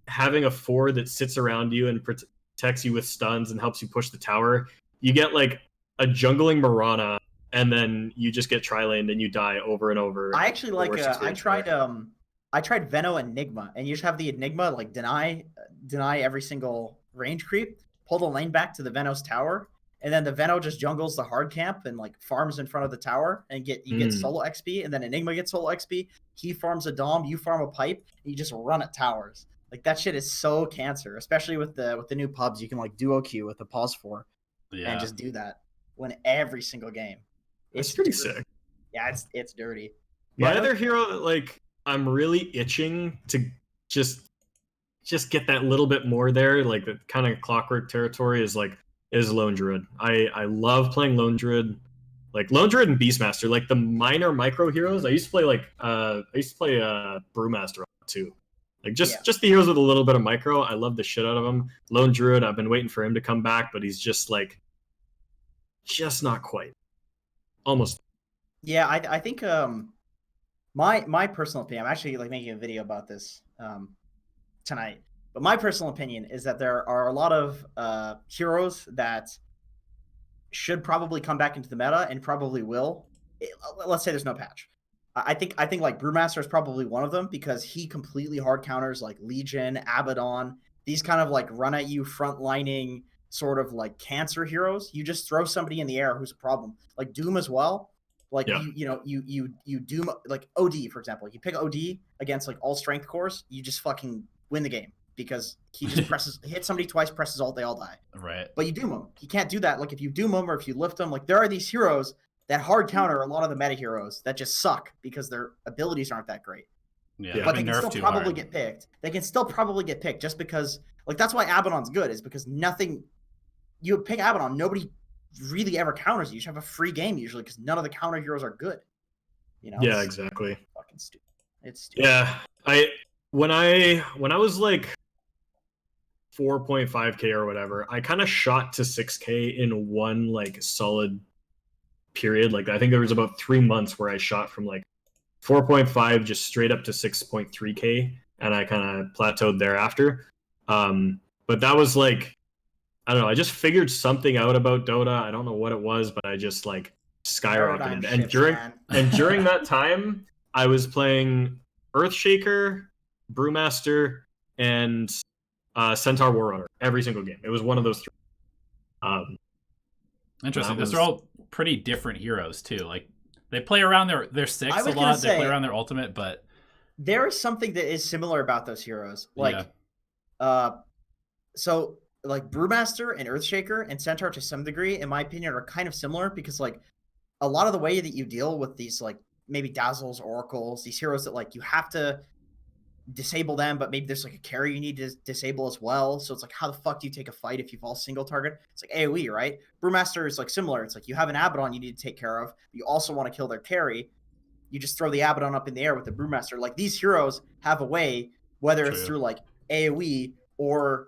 having a 4 that sits around you and protects you with stuns and helps you push the tower, you get like a jungling Mirana, and then you just get tri-laned and you die over and over. I actually the like. worst I experience tried. ever. I tried Veno Enigma, and you just have the Enigma like deny every single range creep, pull the lane back to the Veno's tower, and then the Veno just jungles the hard camp and like farms in front of the tower, and get solo XP, and then Enigma gets solo XP. He farms a Dom, you farm a pipe, and you just run at towers. Like that shit is so cancer, especially with the new pubs. You can like duo queue with the pause 4 Yeah. and just do that. Win every single game. It's pretty dirty. sick. Yeah, it's dirty. My Yeah, other hero that like I'm really itching to just get that little bit more there, like the kind of clockwork territory is Lone Druid. I love playing Lone Druid. Like Lone Druid and Beastmaster, like the minor micro heroes. I used to play Brewmaster too. Like just the heroes with a little bit of micro. I love the shit out of them. Lone Druid, I've been waiting for him to come back, but he's just not quite. Almost. Yeah, I think my personal opinion, I'm actually like making a video about this tonight. But my personal opinion is that there are a lot of heroes that should probably come back into the meta and probably will. Let's say there's no patch. I think like Brewmaster is probably one of them because he completely hard counters like Legion, Abaddon, these kind of like run at you frontlining sort of like cancer heroes. You just throw somebody in the air who's a problem. Like Doom as well. Like Yeah. you Doom like OD for example. You pick OD against like all strength cores, you just fucking win the game because he just hits somebody twice, presses ult, they all die. Right. But you doom him. He can't do that. Like if you doom him or if you lift him, like there are these heroes that hard counter a lot of the meta heroes that just suck because their abilities aren't that great. Yeah. But they can still probably get picked. They can still probably get picked just because like that's why Abaddon's good, is because you pick Abaddon, nobody really ever counters you. You just have a free game usually because none of the counter heroes are good. You know? Yeah, exactly. Fucking stupid. It's stupid. Yeah. When I was like 4.5k or whatever, I kind of shot to 6k in one like solid period. Like I think there was about 3 months where I shot from like 4.5 just straight up to 6.3k, and I kind of plateaued thereafter. But that was like, I don't know, I just figured something out about Dota. I don't know what it was, but I just like skyrocketed. And during that time, I was playing Earthshaker, Brewmaster, and Centaur Warrunner every single game. It was one of those 3. Interesting. Those are all pretty different heroes too. Like they play around their 6 a lot. They play around their ultimate, but there is something that is similar about those heroes. Like, so like Brewmaster and Earthshaker and Centaur to some degree, in my opinion, are kind of similar because like a lot of the way that you deal with these like maybe Dazzles, Oracles, these heroes that like you have to disable them, but maybe there's like a carry you need to disable as well. So it's like, how the fuck do you take a fight if you fall single target? It's like AoE, right? Brewmaster is like similar. It's like you have an Abaddon you need to take care of. You also want to kill their carry. You just throw the Abaddon up in the air with the Brewmaster. Like these heroes have a way, whether it's through like AoE or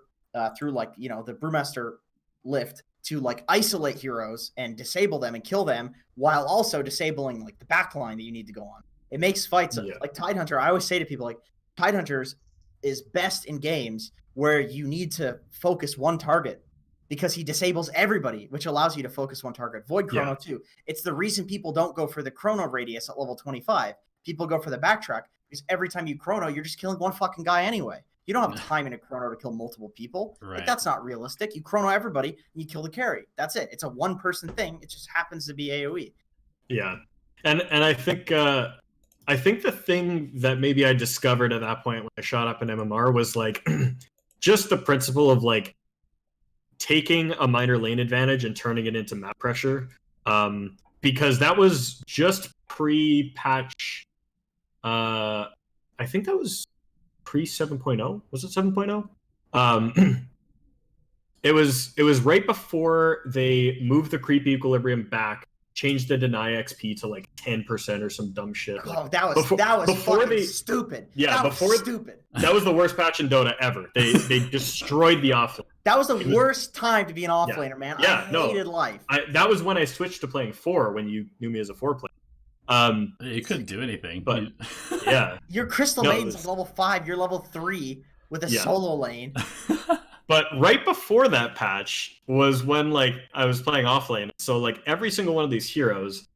through like, you know, the Brewmaster lift, to like isolate heroes and disable them and kill them while also disabling like the backline that you need to go on. It makes fights like Tidehunter. I always say to people like Tidehunters is best in games where you need to focus one target because he disables everybody, which allows you to focus one target. Void Chrono too. It's the reason people don't go for the Chrono Radius at level 25. People go for the backtrack because every time you Chrono, you're just killing one fucking guy anyway. You don't have time in a Chrono to kill multiple people. Right. Like, that's not realistic. You Chrono everybody and you kill the carry. That's it. It's a one-person thing. It just happens to be AoE. Yeah. And I think the thing that maybe I discovered at that point when I shot up in MMR was like just the principle of like taking a minor lane advantage and turning it into map pressure, because that was just pre-patch. I think that was pre 7.0. Was it 7.0? It was right before they moved the creep equilibrium back, changed the deny XP to like 10% or some dumb shit. Oh, that was fucking stupid. Yeah, stupid. That was the worst patch in Dota ever. They destroyed the offlane. That was the worst time to be an offlaner, man. Yeah, I hated life. That was when I switched to playing 4 when you knew me as a 4 player. You couldn't do anything. But yeah. Your crystal lane's level 5, you're level 3 with a solo lane. But right before that patch was when like I was playing offlane. So like every single one of these heroes,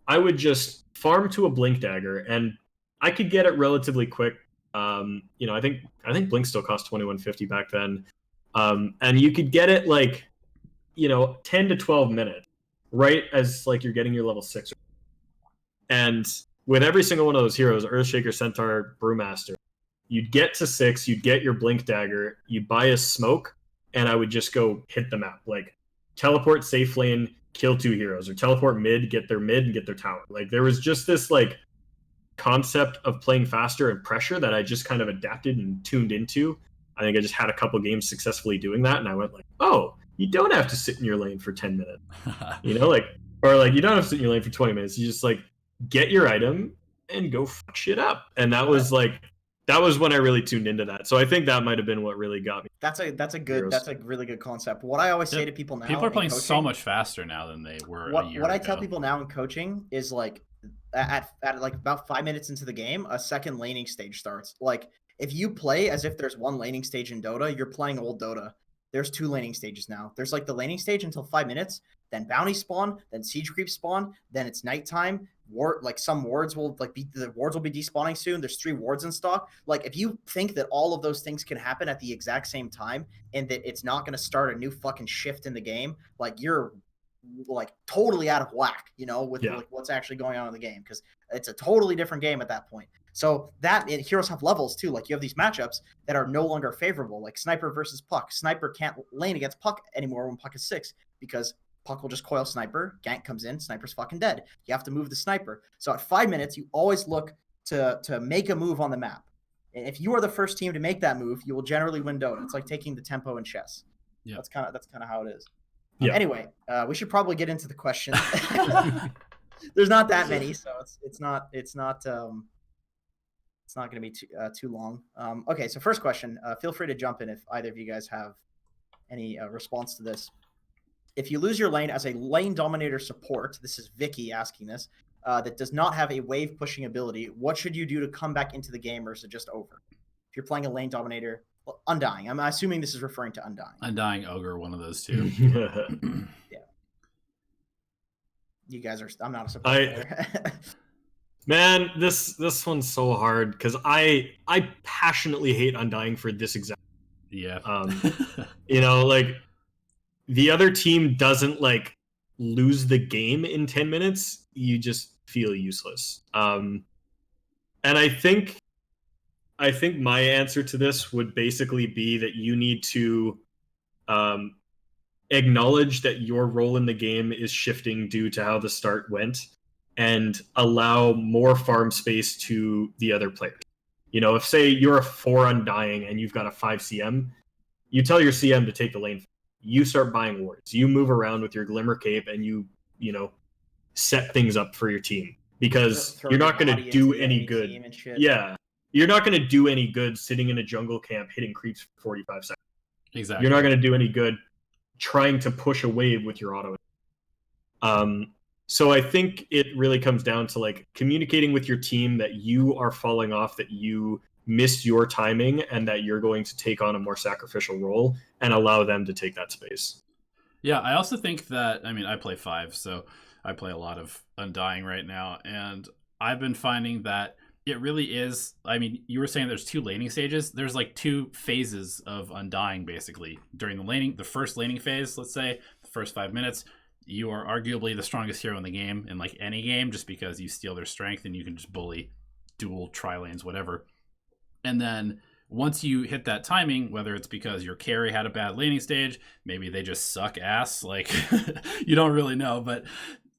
I would just farm to a blink dagger, and I could get it relatively quick. You know, I think blink still cost 2150 back then, and you could get it like, you know, 10 to 12 minutes, right as like you're getting your level 6. And with every single one of those heroes, Earthshaker, Centaur, Brewmaster, you'd get to 6, you'd get your blink dagger, you'd buy a smoke, and I would just go hit the map. Like, teleport safe lane, kill 2 heroes, or teleport mid, get their mid, and get their tower. Like, there was just this, like, concept of playing faster and pressure that I just kind of adapted and tuned into. I think I just had a couple games successfully doing that, and I went like, oh, you don't have to sit in your lane for 10 minutes. You know, like, or like, you don't have to sit in your lane for 20 minutes. You just, like, get your item and go fuck shit up. And that was, like, that was when I really tuned into that. So I think that might have been what really got me. That's a really good concept. What I always say to people now, people are playing so much faster now than they were a year ago. What I tell people now in coaching is like at like about 5 minutes into the game, a second laning stage starts. Like if you play as if there's one laning stage in Dota, you're playing old Dota. There's 2 laning stages now. There's like the laning stage until 5 minutes, then bounty spawn, then siege creep spawn, then it's nighttime. Like some wards will the wards will be despawning soon. There's 3 wards in stock. Like if you think that all of those things can happen at the exact same time and that it's not going to start a new fucking shift in the game, like you're like totally out of whack, you know, with like what's actually going on in the game, because it's a totally different game at that point. So that heroes have levels too. Like you have these matchups that are no longer favorable, like Sniper versus Puck. Sniper can't lane against Puck anymore when Puck is 6 because Puck will just coil Sniper, gank comes in, Sniper's fucking dead. You have to move the Sniper. So at 5 minutes, you always look to make a move on the map. And if you are the first team to make that move, you will generally win Dota. It's like taking the tempo in chess. Yeah, that's kind of how it is. Yeah. Anyway, we should probably get into the questions. There's not that many, so it's not going to be too long. Okay, so first question. Feel free to jump in if either of you guys have any response to this. If you lose your lane as a lane dominator support, this is Vicky asking this, that does not have a wave pushing ability, what should you do to come back into the game, or is it just over? If you're playing a lane dominator, well, Undying. I'm assuming this is referring to Undying. Undying, Ogre, one of those 2. Yeah. You guys are. I'm not a support player. Man, this one's so hard because I passionately hate Undying for this exact. Yeah. You know, like. The other team doesn't like lose the game in 10 minutes. You just feel useless. And I think my answer to this would basically be that you need to acknowledge that your role in the game is shifting due to how the start went, and allow more farm space to the other players. You know, if say you're a 4 Undying and you've got a 5 CM, you tell your CM to take the lane. You start buying wards. You move around with your Glimmer Cape and you know, set things up for your team, because you're not going to do any good. Yeah. You're not going to do any good sitting in a jungle camp hitting creeps for 45 seconds. Exactly. You're not going to do any good trying to push a wave with your auto. So I think it really comes down to like communicating with your team that you are falling off, that you missed your timing, and that you're going to take on a more sacrificial role and allow them to take that space. Yeah, I also think that, I mean, I play 5, so I play a lot of Undying right now, and I've been finding that it really is, I mean, you were saying there's 2 laning stages. There's like 2 phases of Undying, basically. During the first laning phase, let's say, the first 5 minutes, you are arguably the strongest hero in the game, in like any game, just because you steal their strength and you can just bully dual tri-lanes, whatever. And then once you hit that timing, whether it's because your carry had a bad laning stage, maybe they just suck ass, like you don't really know, but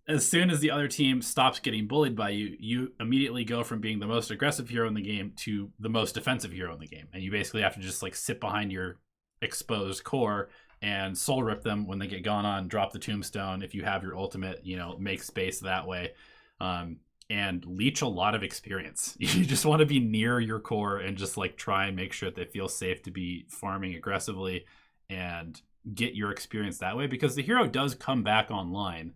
as soon as the other team stops getting bullied by you, you immediately go from being the most aggressive hero in the game to the most defensive hero in the game. And you basically have to just like sit behind your exposed core and soul rip them when they get gone on, drop the tombstone. If you have your ultimate, you know, make space that way. And leech a lot of experience. You just want to be near your core and just like try and make sure that they feel safe to be farming aggressively and get your experience that way, because the hero does come back online.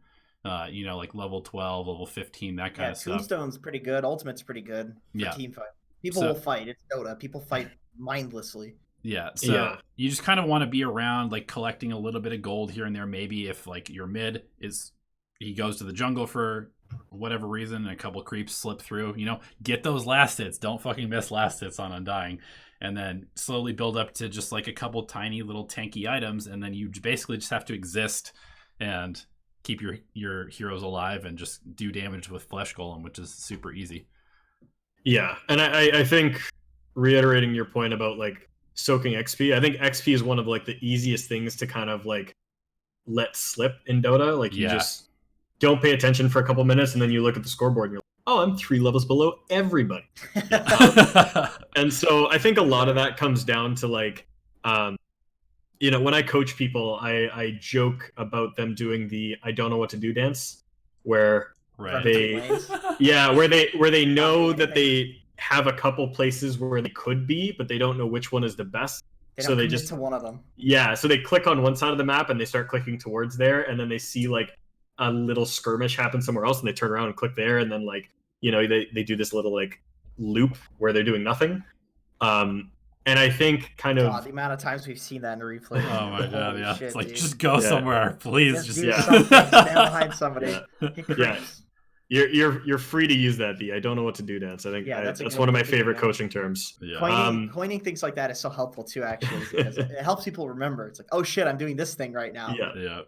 You know, like level 12, level 15, that kind of stuff. Tombstone's pretty good. Ultimate's pretty good for team fight. People will fight. It's Dota. People fight mindlessly. Yeah, so you just kind of want to be around, like collecting a little bit of gold here and there. Maybe if like your mid is, he goes to the jungle for whatever reason and a couple creeps slip through, you know, get those last hits. Don't fucking miss last hits on Undying. And then slowly build up to just like a couple tiny little tanky items, and then you basically just have to exist and keep your heroes alive and just do damage with Flesh Golem, which is super easy. Yeah, and I think reiterating your point about like soaking XP, I think XP is one of like the easiest things to kind of like let slip in Dota. Like you just don't pay attention for a couple minutes, and then you look at the scoreboard and you're like, oh, I'm 3 levels below everybody. And so I think a lot of that comes down to like, you know, when I coach people, I joke about them doing the I don't know what to do dance, where they where they know that they have a couple places where they could be, but they don't know which one is the best. So they just to one of them. Yeah, so they click on one side of the map and they start clicking towards there, and then they see like a little skirmish happen somewhere else, and they turn around and click there, and then like, you know, they do this little like loop where they're doing nothing. And I think kind of the amount of times we've seen that in the replay. Oh my god, yeah. Shit, it's like, dude. just go somewhere, please. Just do something. Stand behind somebody. Yeah. You're free to use that, the I don't know what to do dance. I think that's one of my favorite coaching terms. Yeah. Coining things like that is so helpful too, actually, because it helps people remember. It's like, oh shit, I'm doing this thing right now. Yeah.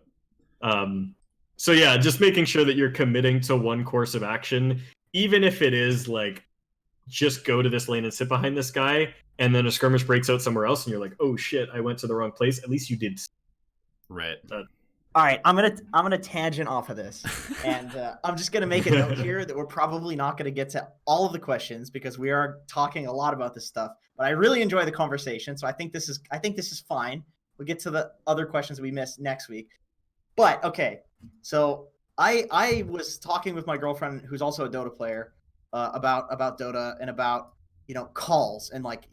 So yeah, just making sure that you're committing to one course of action, even if it is like, just go to this lane and sit behind this guy, and then a skirmish breaks out somewhere else, and you're like, oh shit, I went to the wrong place. At least you did. Right. All right, I'm gonna tangent off of this, and I'm just gonna make a note here that we're probably not gonna get to all of the questions because we are talking a lot about this stuff. But I really enjoy the conversation, so I think this is fine. We'll get to the other questions we missed next week. But okay, so I was talking with my girlfriend, who's also a Dota player, about Dota and about, you know, calls and like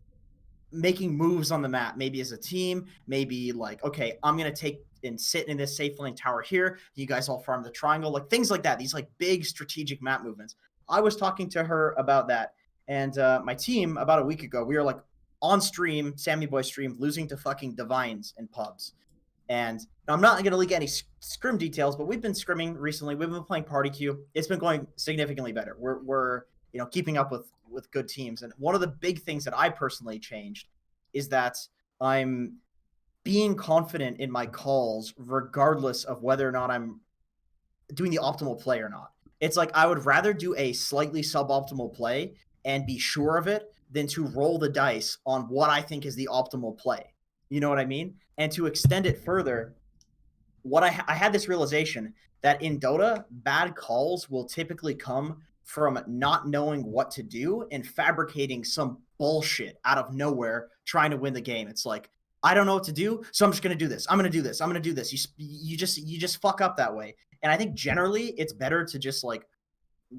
making moves on the map, maybe as a team, maybe like, okay, I'm gonna take and sit in this safe lane tower here, you guys all farm the triangle, like things like that, these like big strategic map movements. I was talking to her about that, and my team about a week ago, we were like on stream, Sammy Boy stream, losing to fucking Divines in pubs. And I'm not going to leak any scrim details, but we've been scrimming recently. We've been playing Party Queue. It's been going significantly better. We're you know, keeping up with good teams. And one of the big things that I personally changed is that I'm being confident in my calls, regardless of whether or not I'm doing the optimal play or not. It's like I would rather do a slightly suboptimal play and be sure of it than to roll the dice on what I think is the optimal play. You know what I mean? And to extend it further, what I had this realization that in Dota, bad calls will typically come from not knowing what to do and fabricating some bullshit out of nowhere, trying to win the game. It's like, I don't know what to do, so I'm just going to do this. I'm going to do this. I'm going to do this. You just fuck up that way. And I think generally it's better to just like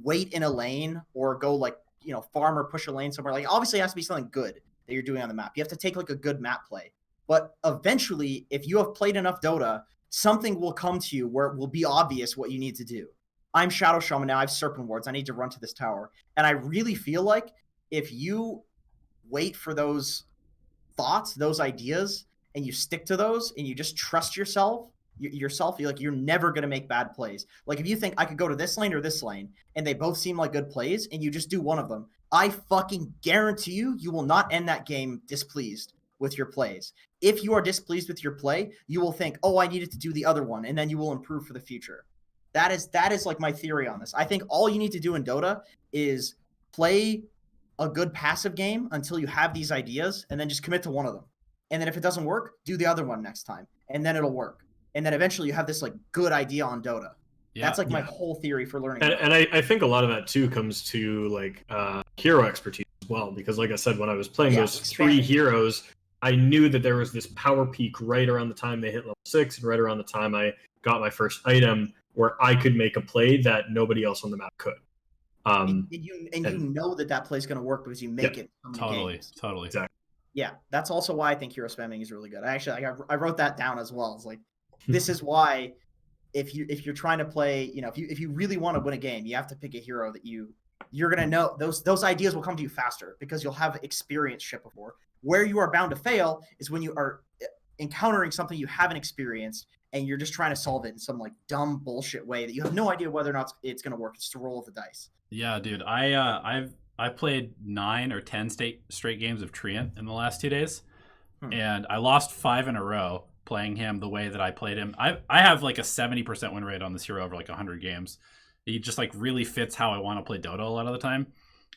wait in a lane or go like, you know, farm or push a lane somewhere. Like obviously it has to be something good that you're doing on the map. You have to take like a good map play. But eventually, if you have played enough Dota, something will come to you where it will be obvious what you need to do. I'm Shadow Shaman now. I have Serpent Wards. I need to run to this tower. And I really feel like if you wait for those thoughts, those ideas, and you stick to those, and you just trust yourself, you're never going to make bad plays. Like if you think I could go to this lane or this lane, and they both seem like good plays, and you just do one of them, I fucking guarantee you will not end that game displeased with your plays. If you are displeased with your play, you will think, oh, I needed to do the other one, and then you will improve for the future. That is like my theory on this. I think all you need to do in Dota is play a good passive game until you have these ideas, and then just commit to one of them. And then if it doesn't work, do the other one next time, and then it'll work. And then eventually you have this like good idea on Dota. Yeah, that's like my whole theory for learning. And I think a lot of that too comes to like hero expertise as well, because like I said, when I was playing those three heroes, I knew that there was this power peak right around the time they hit level 6, and right around the time I got my first item, where I could make a play that nobody else on the map could. And you know that play is going to work because you make it. Totally. Exactly. Yeah, that's also why I think hero spamming is really good. I wrote that down as well. It's like, this is why if you're trying to play, if you really want to win a game, you have to pick a hero that you're gonna know those ideas will come to you faster because you'll have experienced shit before. Where you are bound to fail is when you are encountering something you haven't experienced and you're just trying to solve it in some like dumb bullshit way that you have no idea whether or not it's gonna work. It's just a roll of the dice. Yeah, dude. I played 9 or 10 straight games of Treant in the last 2 days, and I lost 5 in a row playing him the way that I played him. I have like a 70% win rate on this hero over like 100 games. He just like really fits how I want to play Dota a lot of the time,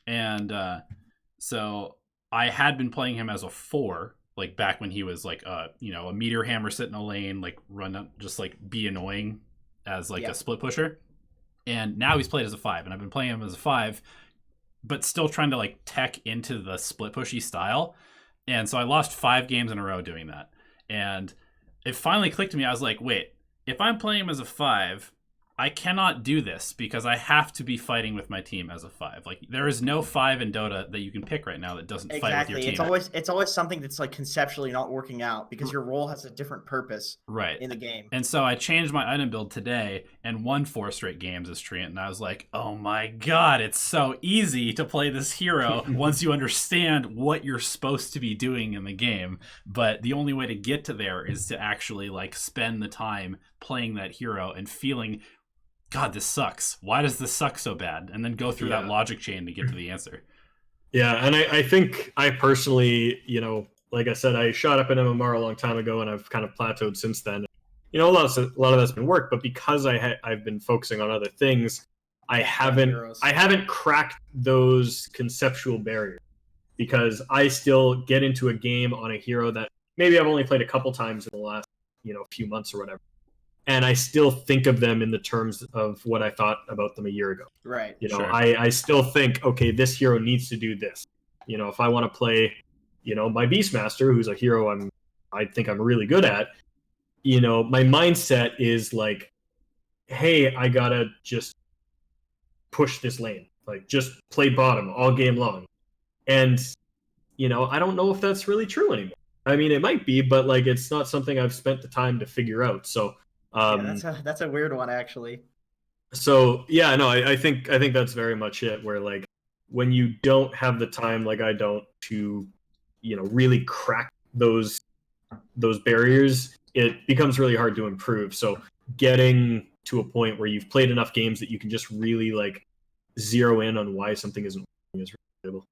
and so I had been playing him as a 4, like back when he was like a meteor hammer, sit in a lane, like run up, just like be annoying as like a split pusher. And now he's played as a 5, and I've been playing him as a 5, but still trying to like tech into the split pushy style. And so I lost 5 games in a row doing that. And it finally clicked to me. I was like, wait, if I'm playing him as a 5, I cannot do this because I have to be fighting with my team as a 5. Like, there is no 5 in Dota that you can pick right now that doesn't fight with your team. It's always something that's like conceptually not working out because your role has a different purpose in the game. And so I changed my item build today and won 4 straight games as Treant, and I was like, oh my god, it's so easy to play this hero once you understand what you're supposed to be doing in the game. But the only way to get to there is to actually like spend the time playing that hero and feeling, God, this sucks. Why does this suck so bad? And then go through that logic chain to get to the answer. Yeah, and I think I personally, like I said, I shot up in MMR a long time ago, and I've kind of plateaued since then. A lot of that's been work, but because I've been focusing on other things, I haven't cracked those conceptual barriers, because I still get into a game on a hero that maybe I've only played a couple times in the last few months or whatever. And I still think of them in the terms of what I thought about them a year ago. Right. I still think, okay, this hero needs to do this. If I want to play, my Beastmaster, who's a hero I think I'm really good at, my mindset is like, hey, I gotta just push this lane. Like, just play bottom all game long. And, I don't know if that's really true anymore. I mean, it might be, but like, it's not something I've spent the time to figure out. So, that's a weird one, actually. So yeah, no, I think that's very much it. Where like, when you don't have the time, like I don't, to really crack those barriers, it becomes really hard to improve. So getting to a point where you've played enough games that you can just really like zero in on why something isn't working is really valuable.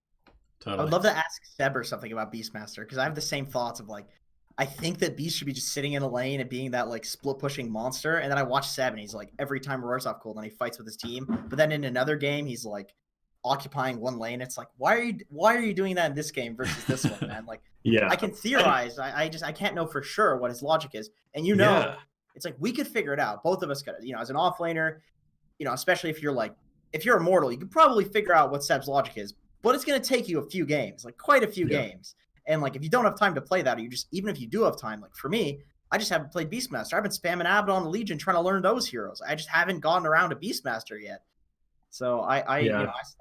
Totally. I would love to ask Seb or something about Beastmaster, because I have the same thoughts of like, I think that Beast should be just sitting in a lane and being that like split pushing monster. And then I watch Seb and he's like, every time Roar's off cooldown, he fights with his team. But then in another game, he's like occupying one lane. It's like, why are you doing that in this game versus this one, man? Like, I can theorize. I can't know for sure what his logic is. And it's like, we could figure it out. Both of us could, as an offlaner, especially if you're immortal, you could probably figure out what Seb's logic is. But it's going to take you a few games, like quite a few games. And like, if you don't have time to play that, or even if you do have time, like for me, I just haven't played Beastmaster. I've been spamming Abaddon and Legion trying to learn those heroes. I just haven't gotten around to Beastmaster yet. So I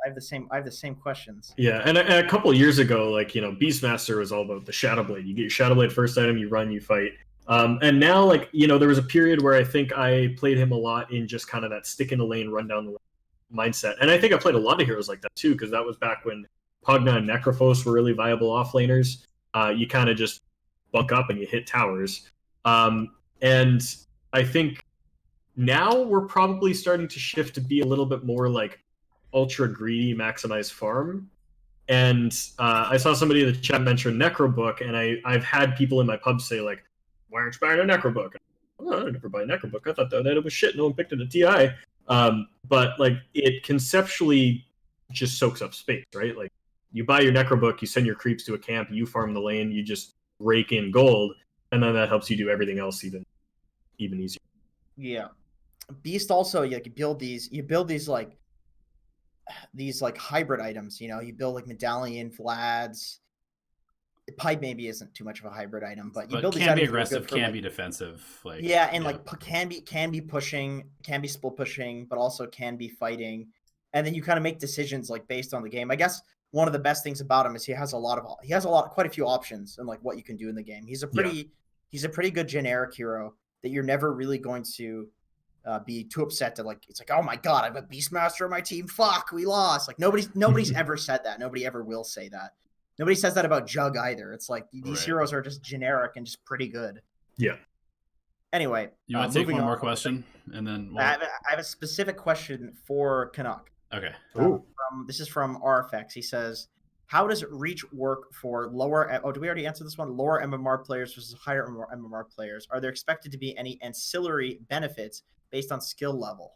have the same questions. Yeah, and a couple of years ago, like Beastmaster was all about the Shadowblade. You get your Shadowblade first item, you run, you fight. And now, like there was a period where I think I played him a lot in just kind of that stick in the lane, run down the lane mindset. And I think I played a lot of heroes like that too, because that was back when Pugna and Necrophos were really viable offlaners. You kind of just buck up and you hit towers. And I think now we're probably starting to shift to be a little bit more like ultra greedy, maximize farm. And I saw somebody in the chat mention Necrobook, and I've had people in my pub say like, why aren't you buying a Necrobook? Oh, I never buy a Necrobook. I thought that it was shit. No one picked it at TI. But like, it conceptually just soaks up space, right? Like, you buy your necro book, you send your creeps to a camp, you farm the lane, you just rake in gold, and then that helps you do everything else even easier. Yeah. Beast also, you build these like hybrid items, you build like medallion, Vlads. Pipe maybe isn't too much of a hybrid item, but you build these can be items aggressive, for, can like, be defensive. Like like can be pushing, can be split pushing, but also can be fighting. And then you kind of make decisions like based on the game. I guess one of the best things about him is he has quite a few options and like what you can do in the game. He's a pretty good generic hero that you're never really going to be too upset that like it's like, oh my god, I have a Beastmaster on my team. Fuck, we lost. Like nobody's ever said that. Nobody ever will say that. Nobody says that about Jug either. It's like these heroes are just generic and just pretty good. Yeah. Anyway, you want to take one more question, and then I have a specific question for Canuck. Okay. This is from RFX. He says, "How does reach work for lower? Oh, do we already answer this one? Lower MMR players versus higher MMR players. Are there expected to be any ancillary benefits based on skill level?"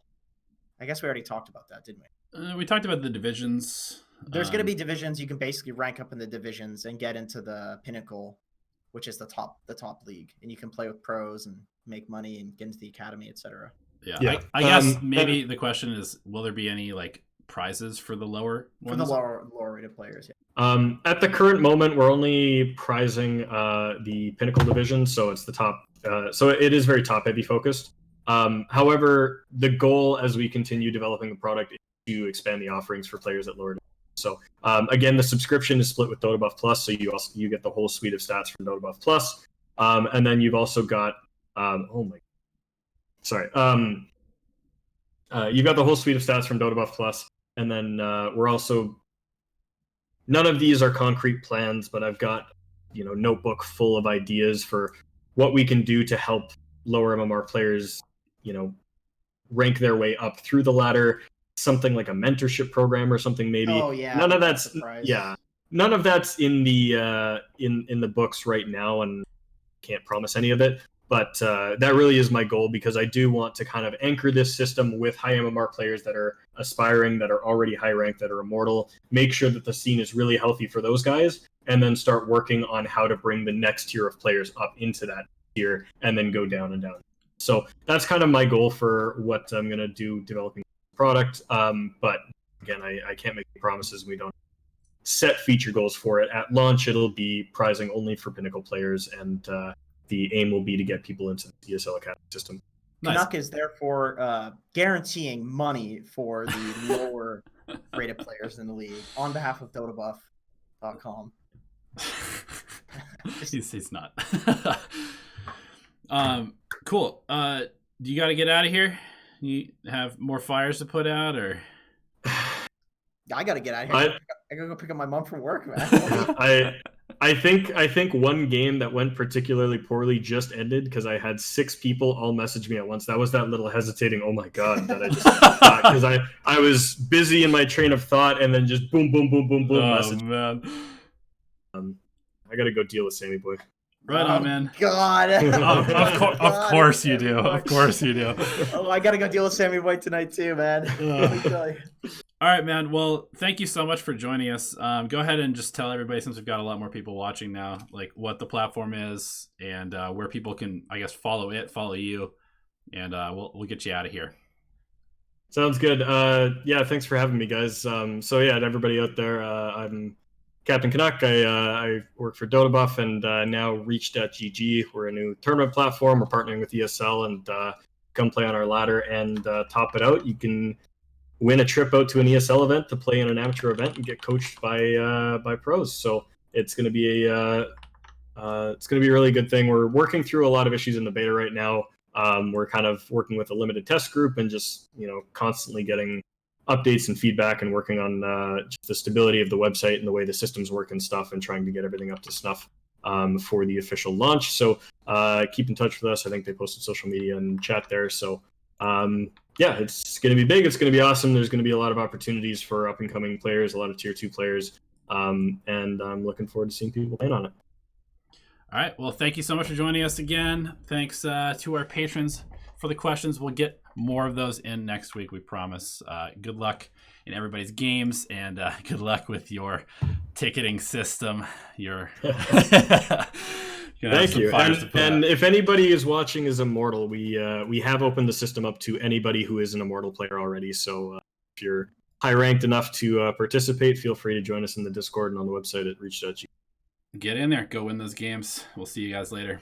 I guess we already talked about that, didn't we? We talked about the divisions. There's going to be divisions. You can basically rank up in the divisions and get into the pinnacle, which is the top league, and you can play with pros and make money and get into the academy, etc. Yeah. I guess maybe the question is, will there be any like prizes for the lower ones? For the lower rated players? Yeah. At the current moment, we're only prizing the pinnacle division, so it's the top. So it is very top heavy focused. However, the goal as we continue developing the product is to expand the offerings for players at lower. So again, the subscription is split with DOTABUFF Plus, so you get the whole suite of stats from DOTABUFF Plus, and then you've also got you've got the whole suite of stats from DOTABUFF Plus, and then we're also, none of these are concrete plans, but I've got notebook full of ideas for what we can do to help lower MMR players rank their way up through the ladder. Something like a mentorship program or something maybe. Oh yeah. None of that's in the books right now, and can't promise any of it. But that really is my goal, because I do want to kind of anchor this system with high MMR players that are aspiring, that are already high ranked, that are immortal. Make sure that the scene is really healthy for those guys, and then start working on how to bring the next tier of players up into that tier, and then go down and down. So that's kind of my goal for what I'm going to do developing product, but again, I can't make promises. We don't set feature goals for it. At launch, it'll be prizing only for pinnacle players, and the aim will be to get people into the ESL Academy system. Nice. Canuck is therefore guaranteeing money for the lower rated players in the league on behalf of DOTABUFF.com. He's not. Cool. Do you got to get out of here? You have more fires to put out, or? I gotta get out of here. I gotta go pick up my mom from work, man. I think one game that went particularly poorly just ended because I had 6 people all message me at once. That was that little hesitating, oh my god, that I just because I was busy in my train of thought, and then just boom, boom, boom, boom, boom. Oh message. man. I gotta go deal with Sammy Boy. Right on, man. God. Of course you do. Of course you do. Oh, I gotta go deal with Sammy Boy tonight too, man. Let me tell you. All right, man. Well, thank you so much for joining us. Go ahead and just tell everybody, since we've got a lot more people watching now, like what the platform is and where people can, I guess, follow you, and we'll get you out of here. Sounds good. Yeah, thanks for having me, guys. So yeah, to everybody out there, I'm Cptn.Canuck. I work for DOTABUFF and now reached.gg. We're a new tournament platform. We're partnering with ESL, and come play on our ladder and top it out. You can win a trip out to an ESL event to play in an amateur event and get coached by pros. So it's going to be a really good thing. We're working through a lot of issues in the beta right now. We're kind of working with a limited test group and just constantly getting updates and feedback and working on just the stability of the website and the way the systems work and stuff, and trying to get everything up to snuff for the official launch. So keep in touch with us. I think they posted social media and chat there. So yeah, it's going to be big. It's going to be awesome. There's going to be a lot of opportunities for up and coming players, a lot of tier 2 players. And I'm looking forward to seeing people playing on it. All right. Well, thank you so much for joining us again. Thanks to our patrons for the questions. We'll get more of those in next week, we promise. Good luck in everybody's games, and good luck with your ticketing system. Thank you. And if anybody is watching is Immortal, we have opened the system up to anybody who is an Immortal player already. So if you're high ranked enough to participate, feel free to join us in the Discord and on the website at reach.g. Get in there. Go win those games. We'll see you guys later.